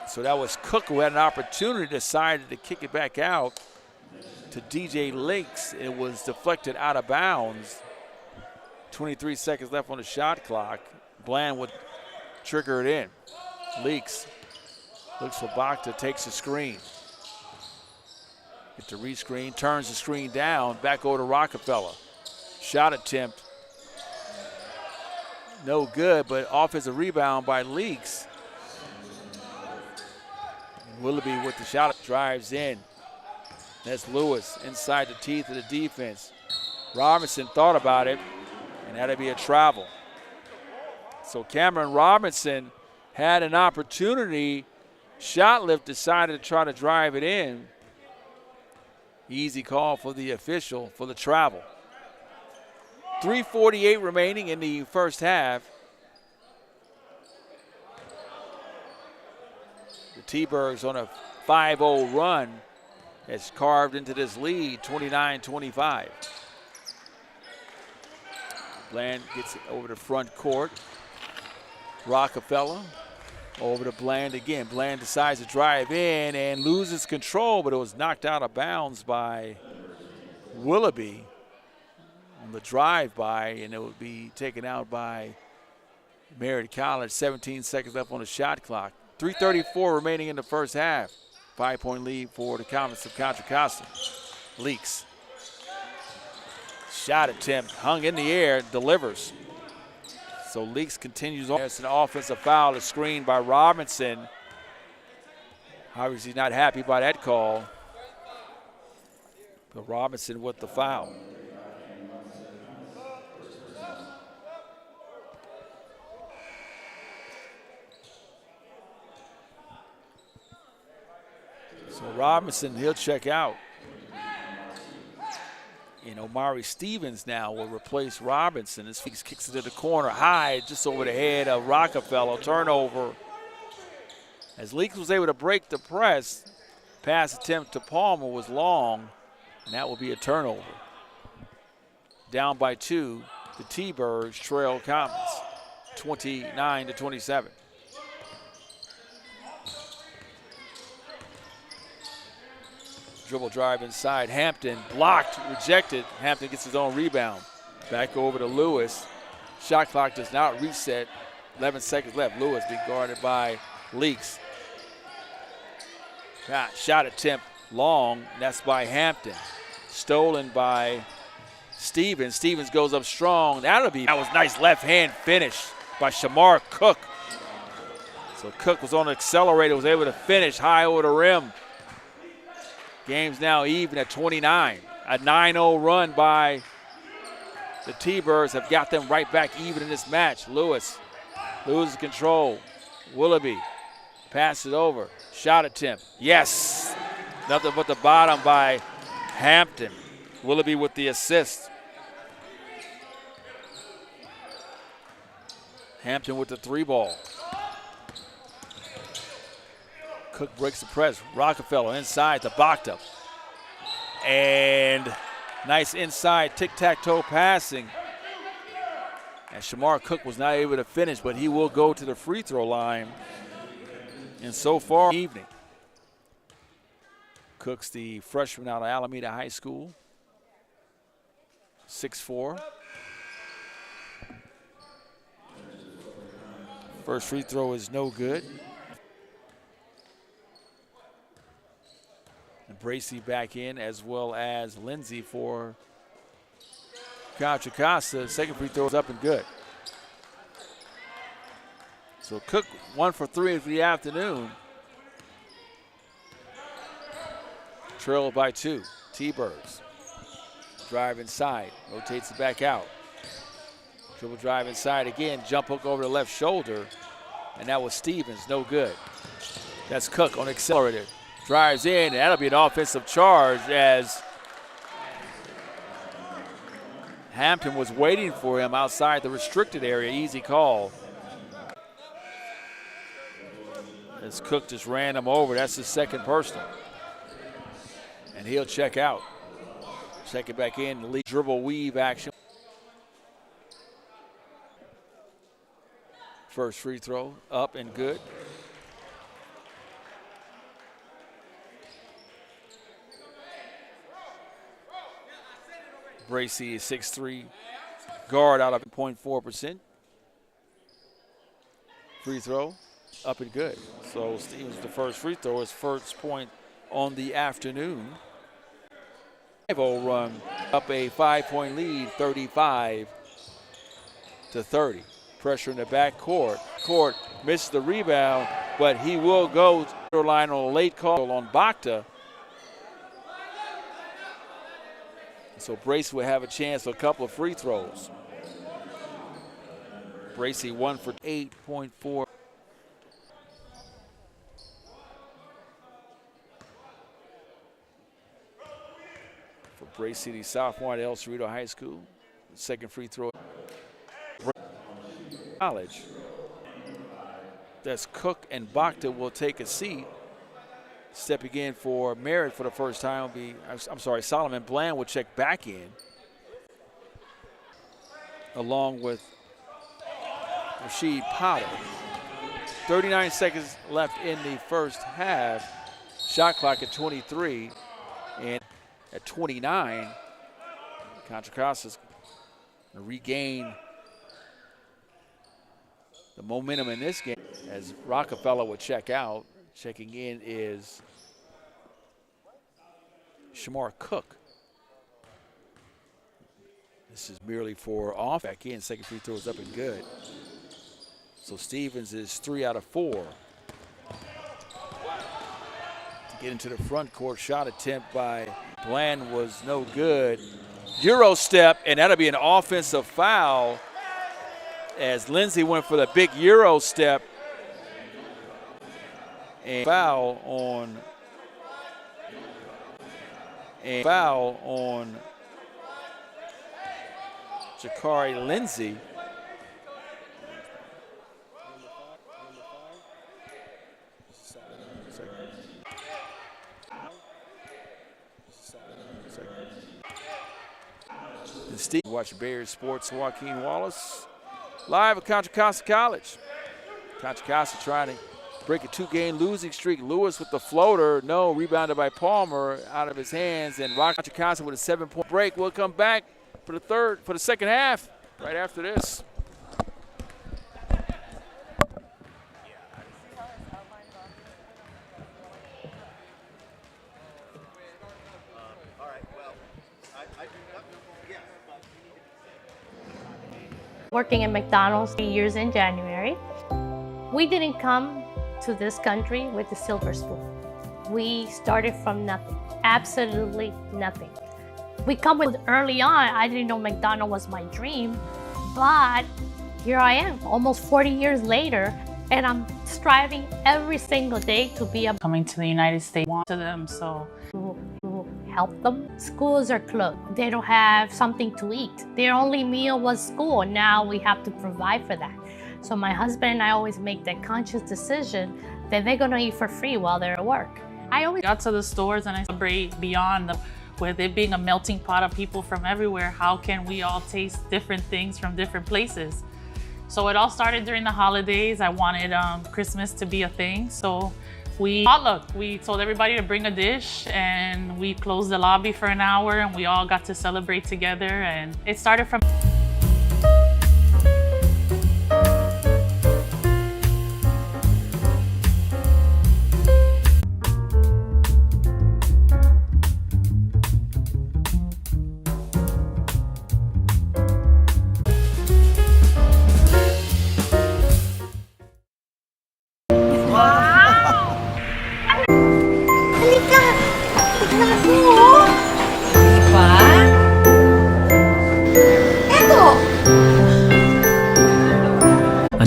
So that was Cook who had an opportunity, decided to kick it back out to DJ Lakes. It was deflected out of bounds. 23 seconds left on the shot clock. Bland would trigger it in. Leaks. Looks for Bachta, takes the screen. Get the rescreen, turns the screen down, back over to Rockefeller. Shot attempt. No good, but offensive rebound by Leaks. Willoughby with the shot, drives in. That's Lewis inside the teeth of the defense. Robinson thought about it, and that'd be a travel. So Cameron Robinson had an opportunity. Shot lift, decided to try to drive it in. Easy call for the official for the travel. 3:48 remaining in the first half. The T-Birds on a 5-0 run has carved into this lead, 29-25. Bland gets it over to front court. Rockefeller over to Bland again. Bland decides to drive in and loses control, but it was knocked out of bounds by Willoughby on the drive-by, and it would be taken out by Merritt College. 17 seconds left on the shot clock. 3:34 remaining in the first half. 5-point lead for the Comets of Contra Costa. Leaks. Shot attempt hung in the air, delivers. So Leaks continues on. It's an offensive foul, a screen by Robinson. Obviously not happy by that call. But Robinson with the foul. So Robinson, he'll check out. And Omari Stevens now will replace Robinson. As Leaks kicks it to the corner, high, just over the head of Rockefeller. Turnover. As Leaks was able to break the press, pass attempt to Palmer was long, and that will be a turnover. Down by 2, the T-Birds trail Comets, 29-27. Dribble drive inside. Hampton blocked, rejected. Hampton gets his own rebound. Back over to Lewis. Shot clock does not reset. 11 seconds left. Lewis being guarded by Leaks. Shot attempt long. That's by Hampton. Stolen by Stevens. Stevens goes up strong. That was nice left hand finish by Shamar Cook. So Cook was on the accelerator, was able to finish high over the rim. Game's now even at 29. A 9-0 run by the T-Birds have got them right back even in this match. Lewis loses control. Willoughby passes it over. Shot attempt. Yes. Nothing but the bottom by Hampton. Willoughby with the assist. Hampton with the 3-ball. Cook breaks the press. Rockefeller inside to Bachta. And nice inside tic-tac-toe passing. And Shamar Cook was not able to finish, but he will go to the free throw line. And so far, evening. Cook's the freshman out of Alameda High School, 6'4". First free throw is no good. And Bracy back in, as well as Lindsay for Contra Costa. Second free throw is up and good. So Cook 1 for 3 for the afternoon. Trailed by 2. T-Birds. Drive inside, rotates it back out. Dribble drive inside again, jump hook over the left shoulder, and that was Stevens, no good. That's Cook on accelerator. Drives in, and that'll be an offensive charge as Hampton was waiting for him outside the restricted area. Easy call. As Cook just ran him over, that's his second personal. And he'll check out. Check it back in, lead dribble weave action. First free throw, up and good. Bracy is 6'3", guard out of 0.4%. Free throw, up and good. So Stevens, the first free throw, his first point on the afternoon. 5-0 run, up a 5-point lead, 35-30. Pressure in the back court. Court misses the rebound, but he will go to the line on a late call on Bakta. So Bracy will have a chance for a couple of free throws. Bracy 1 for 8.4. For Bracy, the sophomore at El Cerrito High School. Second free throw. College. That's Cook and Bakta will take a seat. Stepping in for Merritt for the first time will be, I'm sorry, Solomon Bland will check back in. Along with Rasheed Potter. 39 seconds left in the first half. Shot clock at 23. And at 29, Contra Costa's going to regain the momentum in this game as Rockefeller will check out. Checking in is Shamar Cook. This is merely for off. Back in, second free throw is up and good. So Stevens is 3 out of 4. To get into the front court, shot attempt by Bland was no good. Euro step, and that'll be an offensive foul as Lindsay went for the big Euro step. And foul on Jakari Lindsay. And Steve, watch Bears Sports, Joaquin Wallace. Live at Contra Costa College. Contra Costa trying to break a 2-game losing streak. Lewis with the floater. No, rebounded by Palmer out of his hands. And Contra Costa with a 7-point break. We'll come back for the second half right after this. Working at McDonald's 3 years in January. We didn't come to this country with a silver spoon. We started from nothing, absolutely nothing. We come with early on, I didn't know McDonald's was my dream, but here I am, almost 40 years later, and I'm striving every single day to be a coming to the United States to them, so to help them. Schools are closed. They don't have something to eat. Their only meal was school. Now we have to provide for that. So my husband and I always make that conscious decision that they're gonna eat for free while they're at work. I always got to the stores and I celebrate beyond with it being a melting pot of people from everywhere. How can we all taste different things from different places? So it all started during the holidays. I wanted Christmas to be a thing. So We potlucked. We told everybody to bring a dish, and we closed the lobby for an hour, and we all got to celebrate together. And it started from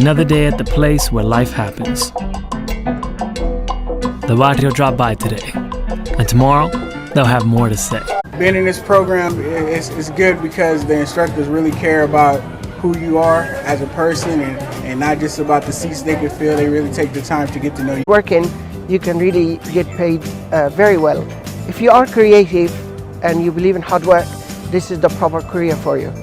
Another day at the place where life happens. The barrio dropped by today, and tomorrow they'll have more to say. Being in this program is good because the instructors really care about who you are as a person and not just about the seats they can fill. They really take the time to get to know you. Working, you can really get paid very well. If you are creative and you believe in hard work, this is the proper career for you.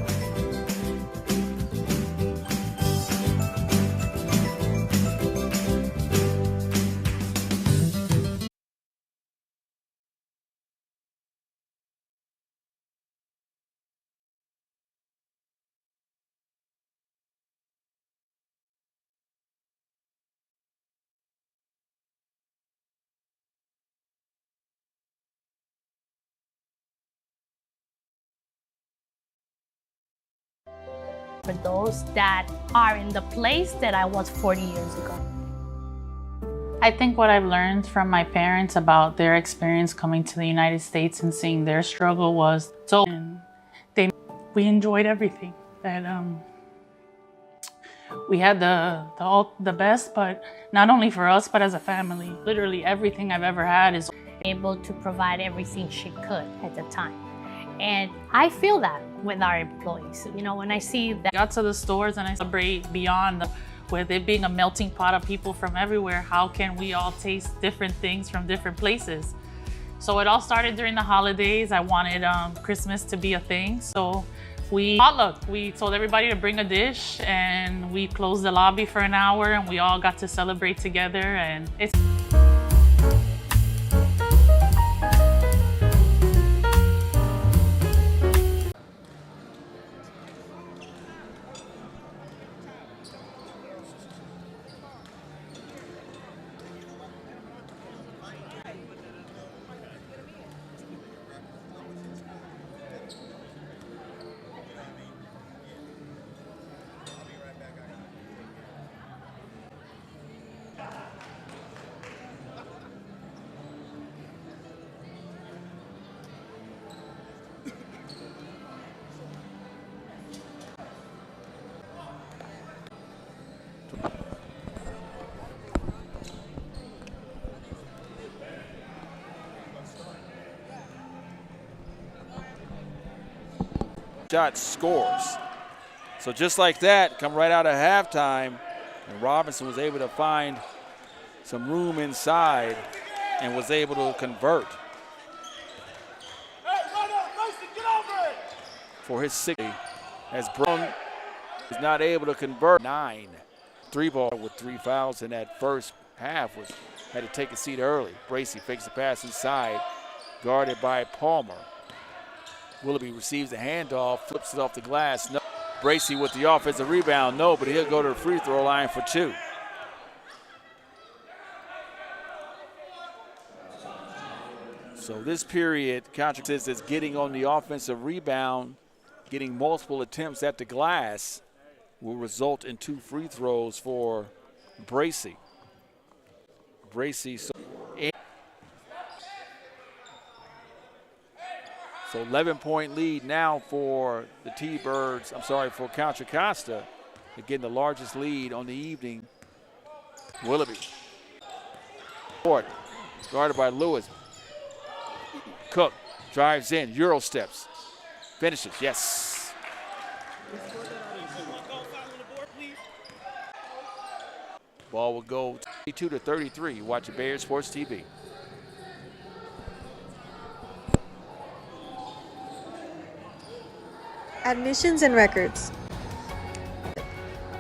For those that are in the place that I was 40 years ago. I think what I've learned from my parents about their experience coming to the United States and seeing their struggle was we enjoyed everything. That we had the best, but not only for us, but as a family. Literally everything I've ever had is able to provide everything she could at the time. And I feel that with our employees. You know, when I see that. I got to the stores and I celebrate beyond with it being a melting pot of people from everywhere, how can we all taste different things from different places? So it all started during the holidays. I wanted Christmas to be a thing. So we potlucked. We told everybody to bring a dish, and we closed the lobby for an hour, and we all got to celebrate together. And it's shot scores. So just like that, come right out of halftime, and Robinson was able to find some room inside and was able to convert for his 60. As Brown is not able to convert 9. 3-ball with 3 fouls in that first half had to take a seat early. Bracy fakes the pass inside, guarded by Palmer. Willoughby receives the handoff, flips it off the glass. No. Bracy with the offensive rebound, no, but he'll go to the free throw line for 2. So this period, Contra is getting on the offensive rebound, getting multiple attempts at the glass will result in 2 free throws for Bracy. So 11-point lead now for the T-Birds, for Contra Costa. Again, the largest lead on the evening. Willoughby. Guarded by Lewis. Cook drives in, Euro steps, finishes, yes. Ball will go 32-33. You watch Bayer Sports TV. Admissions and records.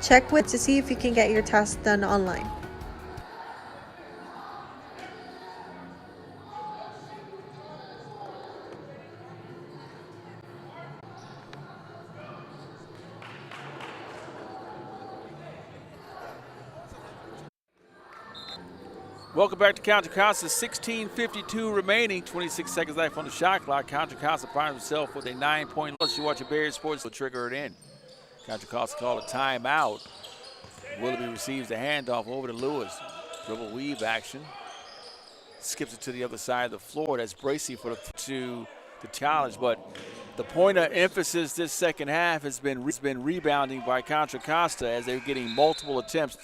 Check with to see if you can get your tasks done online. Welcome back to Contra Costa. 16:52 remaining, 26 seconds left on the shot clock. Contra Costa finds himself with a 9-point loss. You watch a Bears Sports will trigger it in. Contra Costa called a timeout. Willoughby receives the handoff over to Lewis. Dribble weave action. Skips it to the other side of the floor. That's Bracey for the challenge. But the point of emphasis this second half has been rebounding by Contra Costa as they're getting multiple attempts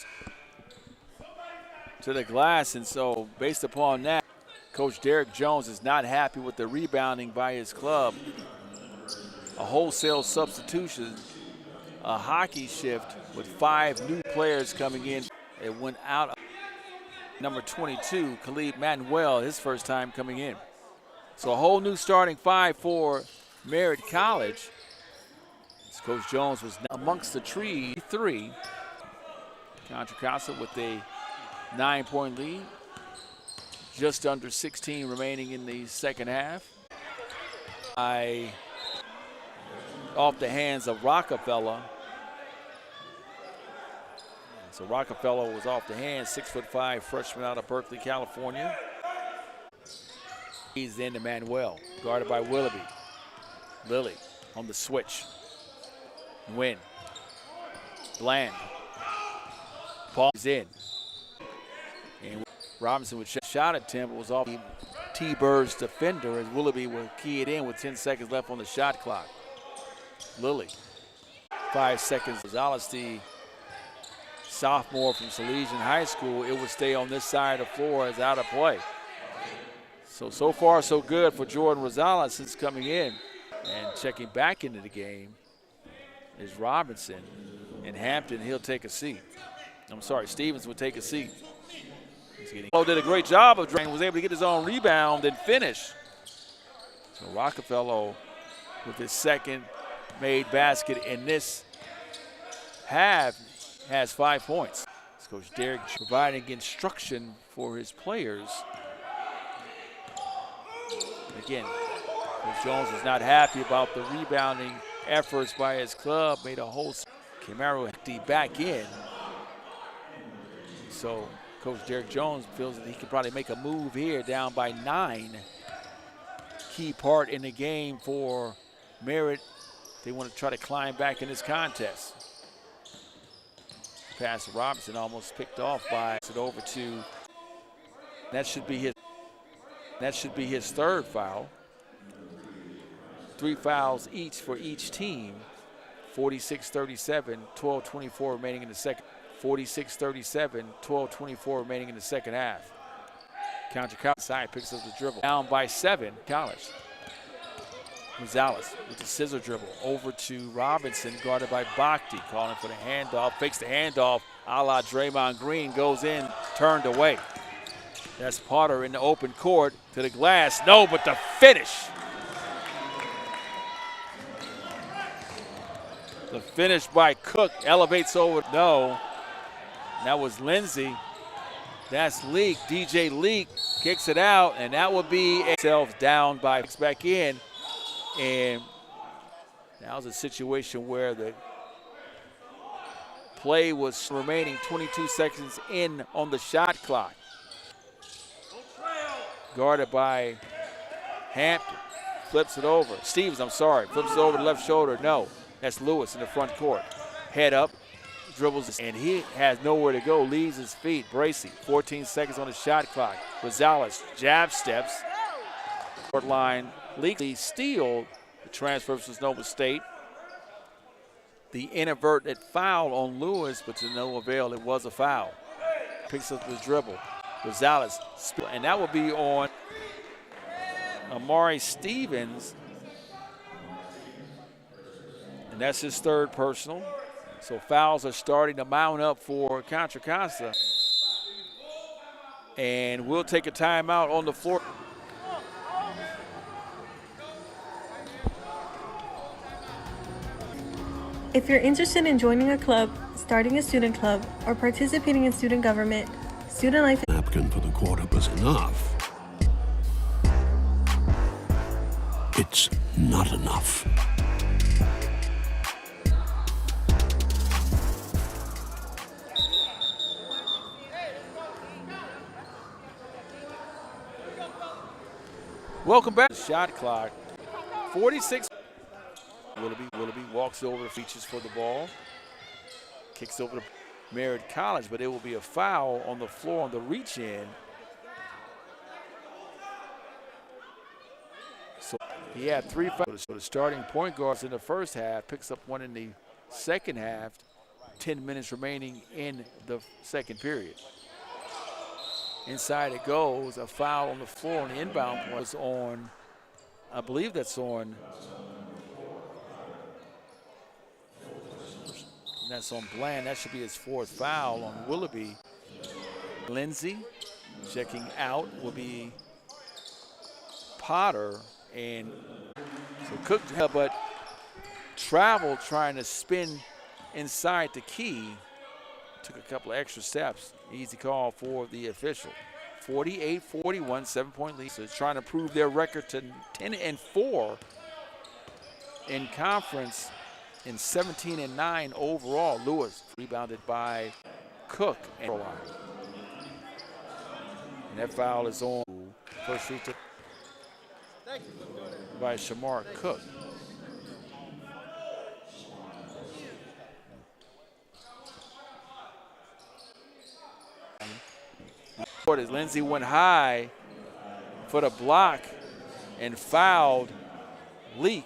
to the glass. And so based upon that, Coach Derek Jones is not happy with the rebounding by his club. A wholesale substitution, a hockey shift with 5 new players coming in. It went out. Number 22, Khalid Manuel, his first time coming in. So a whole new starting 5 for Merritt College. As Coach Jones was amongst the three. Contra Costa with a 9-point lead. Just under 16 remaining in the second half. Off the hands of Rockefeller. So Rockefeller was off the hands, 6'5" freshman out of Berkeley, California. He's into Manuel, guarded by Willoughby. Lilly on the switch. Win. Bland. Paul is in. And Robinson with shot attempt was off the T-Birds defender as Willoughby will key it in with 10 seconds left on the shot clock. Lilly, 5 seconds. Gonzalez, the sophomore from Salesian High School, it would stay on this side of the floor as out of play. So far so good for Jordan Rosales since coming in. And checking back into the game is Robinson. And Hampton, he'll take a seat. I'm sorry, Stevens will take a seat. Did a great job of draining, was able to get his own rebound and finish. So Rockefeller with his second made basket in this half has 5 points. Coach Derek providing instruction for his players. Again, Coach Jones is not happy about the rebounding efforts by his club. Made a whole Camaro back in. So Coach Derek Jones feels that he could probably make a move here, down by 9. Key part in the game for Merritt. They want to try to climb back in this contest. Pass to Robinson, almost picked off by it over to. That should be his third foul. 3 fouls each for each team. 46-37, 12:24 remaining in the second. 46-37, 12:24 remaining in the second half. Contra Costa side picks up the dribble. Down by 7, College. Gonzalez with the scissor dribble over to Robinson, guarded by Bhakti, calling for the handoff, fakes the handoff, a la Draymond Green, goes in, turned away. That's Potter in the open court to the glass. No, but the finish. The finish by Cook elevates over. No, that was Lindsay. That's Leak. DJ Leak kicks it out, and that will be itself down by back in. And that was a situation where the play was remaining 22 seconds in on the shot clock. Guarded by Hampton. Flips it over. Stevens, I'm sorry. Flips it over the left shoulder. No, that's Lewis in the front court. Head up, dribbles, and he has nowhere to go. Leaves his feet. Bracey, 14 seconds on the shot clock. Rosales, jab steps. Court line. Leakley steal the transfer from Nova State. The inadvertent foul on Lewis, but to no avail. It was a foul. Picks up the dribble. Rosales, and that will be on Amari Stevens. And that's his third personal. So fouls are starting to mount up for Contra Costa. And we'll take a timeout on the floor. If you're interested in joining a club, starting a student club, or participating in student government, student life. Napkin for the quarter was enough. It's not enough. Welcome back. Shot clock. 46. Willoughby walks over, features for the ball. Kicks over to Merritt College, but it will be a foul on the floor on the reach in. So he had 3 fouls. So the starting point guards in the first half, picks up one in the second half. 10 minutes remaining in the second period. Inside it goes, a foul on the floor, and the inbound was on, I believe that's on, that's on Bland. That should be his 4th foul on Willoughby. Lindsay checking out will be Potter, and so Cook, but travel trying to spin inside the key. Took a couple of extra steps. Easy call for the official. 48-41, 7-point lead. So trying to prove their record to 10-4 in conference and 17-9 overall. Lewis rebounded by Cook. And that foul is on. First free throw by Shamar Cook. As Lindsay went high for the block and fouled Leak.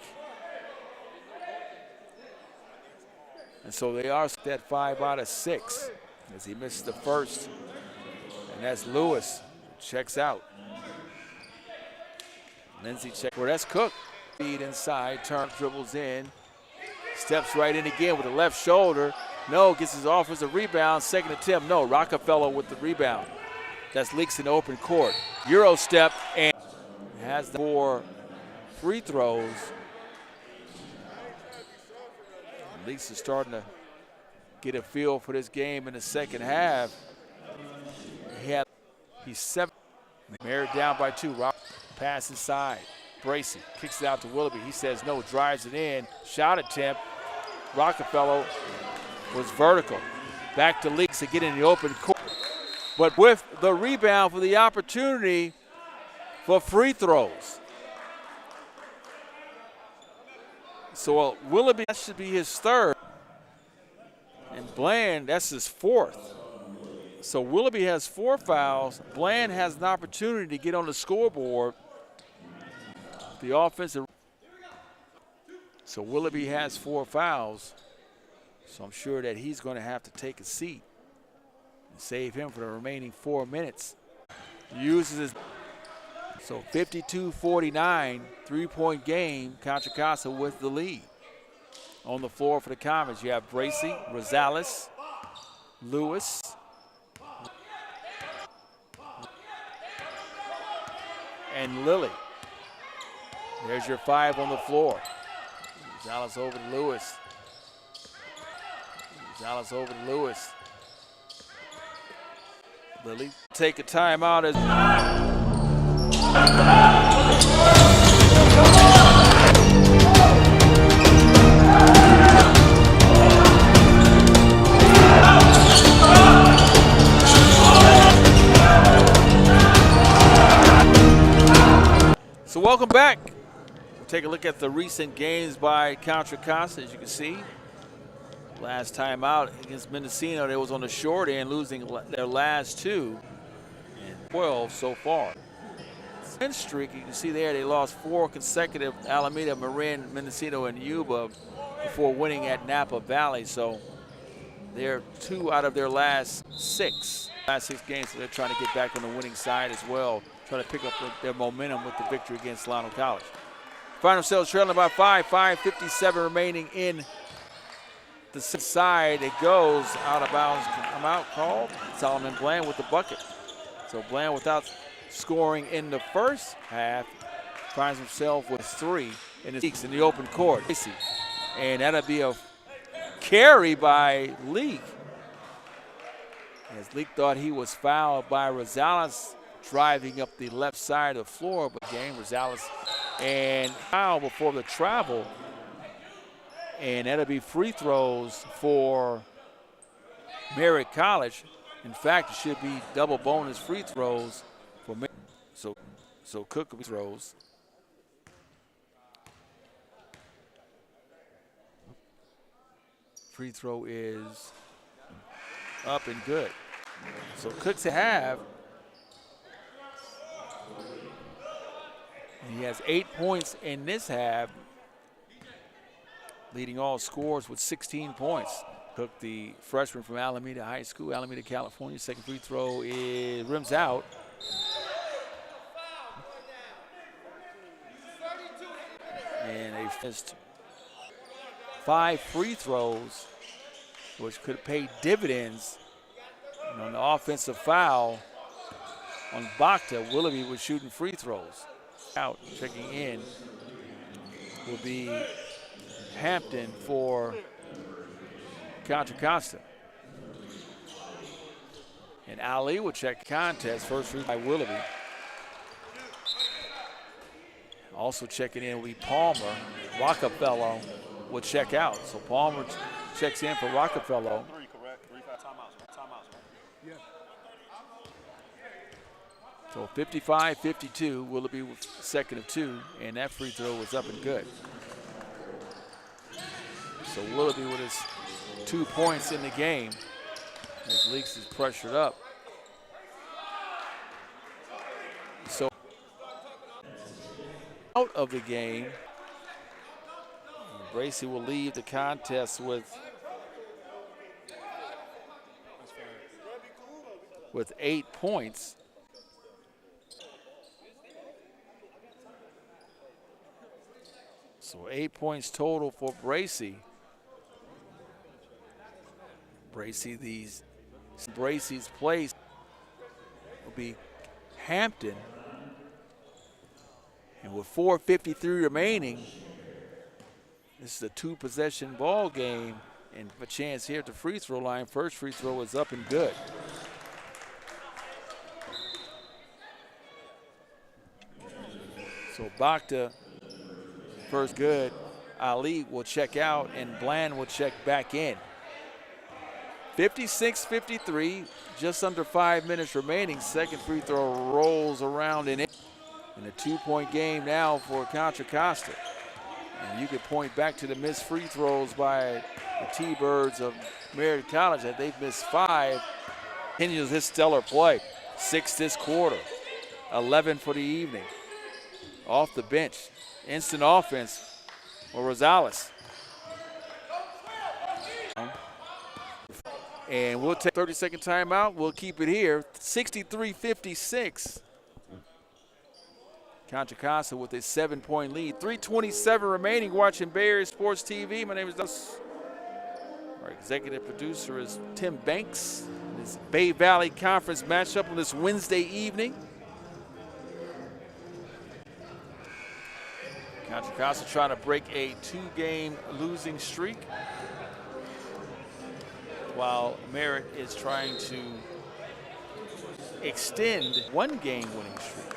And so they are at 5 out of 6 as he missed the first. And that's Lewis, checks out. Lindsay checks, well, that's Cook. Feed inside, turn, dribbles in, steps right in again with the left shoulder. No, gets his offensive rebound, second attempt. No, Rockefeller with the rebound. That's Leaks in the open court. Euro step and has the 4 free throws. Leaks is starting to get a feel for this game in the second half. He's 7. Merritt down by 2. Pass inside. Bracey kicks it out to Willoughby. He says no, drives it in. Shot attempt. Rockefeller was vertical. Back to Leaks to get in the open court. But with the rebound for the opportunity for free throws. So Willoughby, that should be his 3rd. And Bland, that's his 4th. So Willoughby has 4 fouls. Bland has an opportunity to get on the scoreboard. The offensive. So Willoughby has 4 fouls. So I'm sure that he's going to have to take a seat. Save him for the remaining 4 minutes. Uses his. So 52-49, 3-point game. Contra Costa with the lead. On the floor for the Comets, you have Bracey, Rosales, Lewis, and Lilly. There's your 5 on the floor. Rosales over to Lewis. Rosales over to Lewis. Lilly take a timeout as so welcome back. We'll take a look at the recent games by Contra Costa. As you can see, last time out against Mendocino, they was on the short end, losing their last 2 and 12 so far. Win streak, you can see there, they lost 4 consecutive: Alameda, Marin, Mendocino, and Yuba before winning at Napa Valley. So they're 2 out of their last 6 games, so they're trying to get back on the winning side as well, trying to pick up their momentum with the victory against Solano College. Find themselves trailing by 5:57 remaining in the side. It goes out of bounds. Come out called. Solomon Bland with the bucket. So Bland, without scoring in the first half, finds himself with 3 in the open court. And that'll be a carry by Leak. As Leak thought he was fouled by Rosales, driving up the left side of the floor, but game Rosales and foul before the travel. And that'll be free throws for Merritt College. In fact, it should be double bonus free throws for Merritt. So Cook throws. Free throw is up and good. So Cooks have. He has 8 points in this half, leading all scorers with 16 points. Cook, the freshman from Alameda High School, Alameda, California. Second free throw is rims out. And they finished 5 free throws, which could pay dividends. And on the offensive foul on Bakta, Willoughby was shooting free throws. Out, checking in will be Hampton for Contra Costa. And Ali will check contest. First free by Willoughby. Also checking in will be Palmer. Rockefeller will check out. So Palmer checks in for Rockefeller. So 55-52, Willoughby with second of 2, and that free throw was up and good. So Willoughby with his 2 points in the game, as Leaks is pressured up. So out of the game, Bracy will leave the contest with 8 points. So 8 points total for Bracy. Bracy's place will be Hampton. And with 4:53 remaining, this is a 2-possession ball game, and a chance here at the free throw line. First free throw is up and good. So Bakta first good. Ali will check out, and Bland will check back in. 56-53, just under 5 minutes remaining. Second free throw rolls around and in. And a 2-point game now for Contra Costa. And you could point back to the missed free throws by the T-Birds of Merritt College that they've missed 5. Continues his stellar play. 6 this quarter, 11 for the evening. Off the bench, instant offense for Rosales. And we'll take 30-second timeout. We'll keep it here. 63-56. Contra Costa with a 7-point lead. 3:27 remaining. Watching Bay Area Sports TV. My name is Douglas. Our executive producer is Tim Banks. This Bay Valley Conference matchup on this Wednesday evening. Contra Costa trying to break a 2-game losing streak, while Merritt is trying to extend 1-game winning streak.